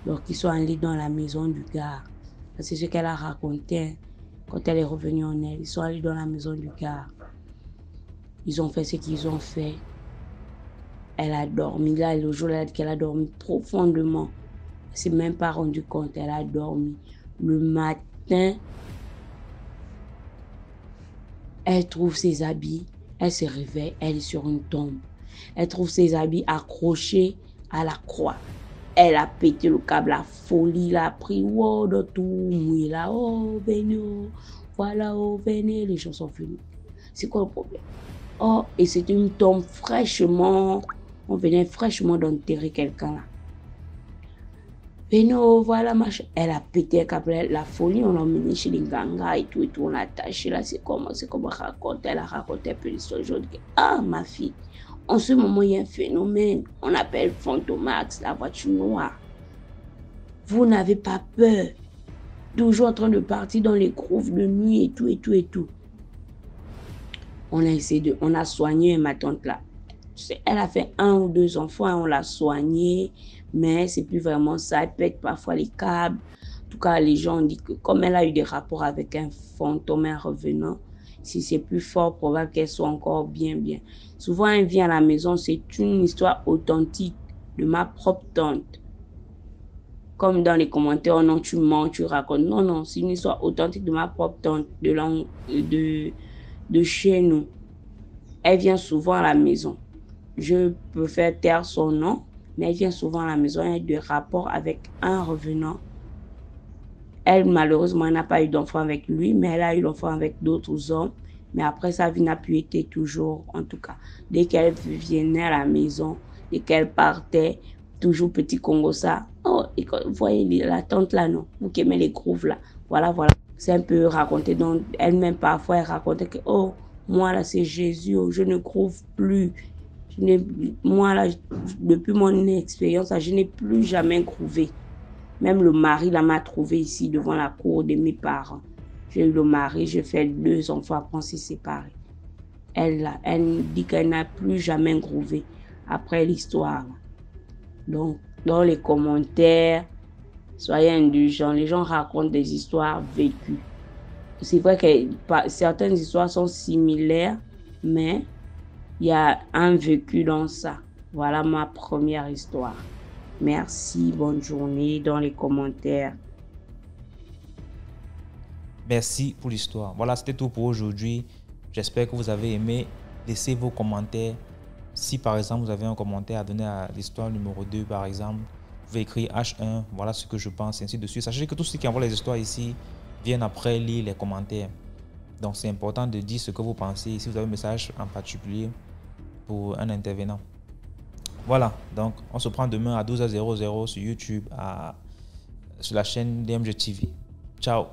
Donc, ils sont allés dans la maison du gars. C'est ce qu'elle a raconté quand elle est revenue en elle. Ils sont allés dans la maison du gars. Ils ont fait ce qu'ils ont fait. Elle a dormi. Là, le jour là qu'elle a dormi profondément. Elle ne s'est même pas rendue compte. Elle a dormi. Le matin, elle trouve ses habits. Elle se réveille. Elle est sur une tombe. Elle trouve ses habits accrochés à la croix. Elle a pété le câble, la folie, la pris, wow, de tout, mouillé là, oh, venez, oh, voilà, oh, venez, les gens sont venus. C'est quoi le problème? Oh, et c'était une tombe fraîchement, on venait fraîchement d'enterrer quelqu'un là. Venez, oh, voilà, machin. Elle a pété le câble, la folie, on l'a emmené chez les gangas et tout, on l'a attaché là, c'est comme raconter, elle a raconté un peu l'histoire. Je dis, ah, ma fille. En ce moment, il y a un phénomène, on appelle Fantomax, la voiture noire. Vous n'avez pas peur, toujours en train de partir dans les grooves de nuit et tout, et tout, et tout. On a soigné ma tante là. Elle a fait 1 ou 2 enfants, on l'a soignée, mais c'est plus vraiment ça. Elle pète parfois les câbles. En tout cas, les gens disent que comme elle a eu des rapports avec un fantôme, un revenant, si c'est plus fort, probable qu'elle soit encore bien. Souvent, elle vient à la maison, c'est une histoire authentique de ma propre tante. Comme dans les commentaires, oh non, tu mens, tu racontes. Non, c'est une histoire authentique de ma propre tante, de chez nous. Elle vient souvent à la maison. Je peux faire taire son nom, mais elle vient souvent à la maison. Elle a des rapports avec un revenant. Elle, malheureusement, n'a pas eu d'enfant avec lui, mais elle a eu l'enfant avec d'autres hommes. Mais après, sa vie n'a plus été toujours, en tout cas. Dès qu'elle venait à la maison, dès qu'elle partait, toujours petit Congo ça. Oh, et quand, vous voyez la tante là, non, vous qui aimez les grooves là. Voilà. C'est un peu raconté. Donc, elle-même, parfois, elle racontait que, oh, moi là, c'est Jésus, oh, je ne groove plus. Moi là, depuis mon expérience, je n'ai plus jamais groové. Même le mari là m'a trouvé ici devant la cour de mes parents. J'ai eu le mari, j'ai fait 2 enfants, après on s'est séparés. Elle dit qu'elle n'a plus jamais groové après l'histoire. Donc, dans les commentaires, soyez indulgents. Les gens racontent des histoires vécues. C'est vrai que certaines histoires sont similaires, mais il y a un vécu dans ça. Voilà ma première histoire. Merci, bonne journée dans les commentaires. Merci pour l'histoire. Voilà, c'était tout pour aujourd'hui. J'espère que vous avez aimé. Laissez vos commentaires. Si par exemple vous avez un commentaire à donner à l'histoire numéro 2 par exemple, vous pouvez écrire H1, voilà ce que je pense, ainsi de suite. Sachez que tous ceux qui envoient les histoires ici viennent après lire les commentaires. Donc c'est important de dire ce que vous pensez. Si vous avez un message en particulier pour un intervenant. Voilà, donc on se prend demain à 12h00 sur YouTube, sur la chaîne DMG TV. Ciao.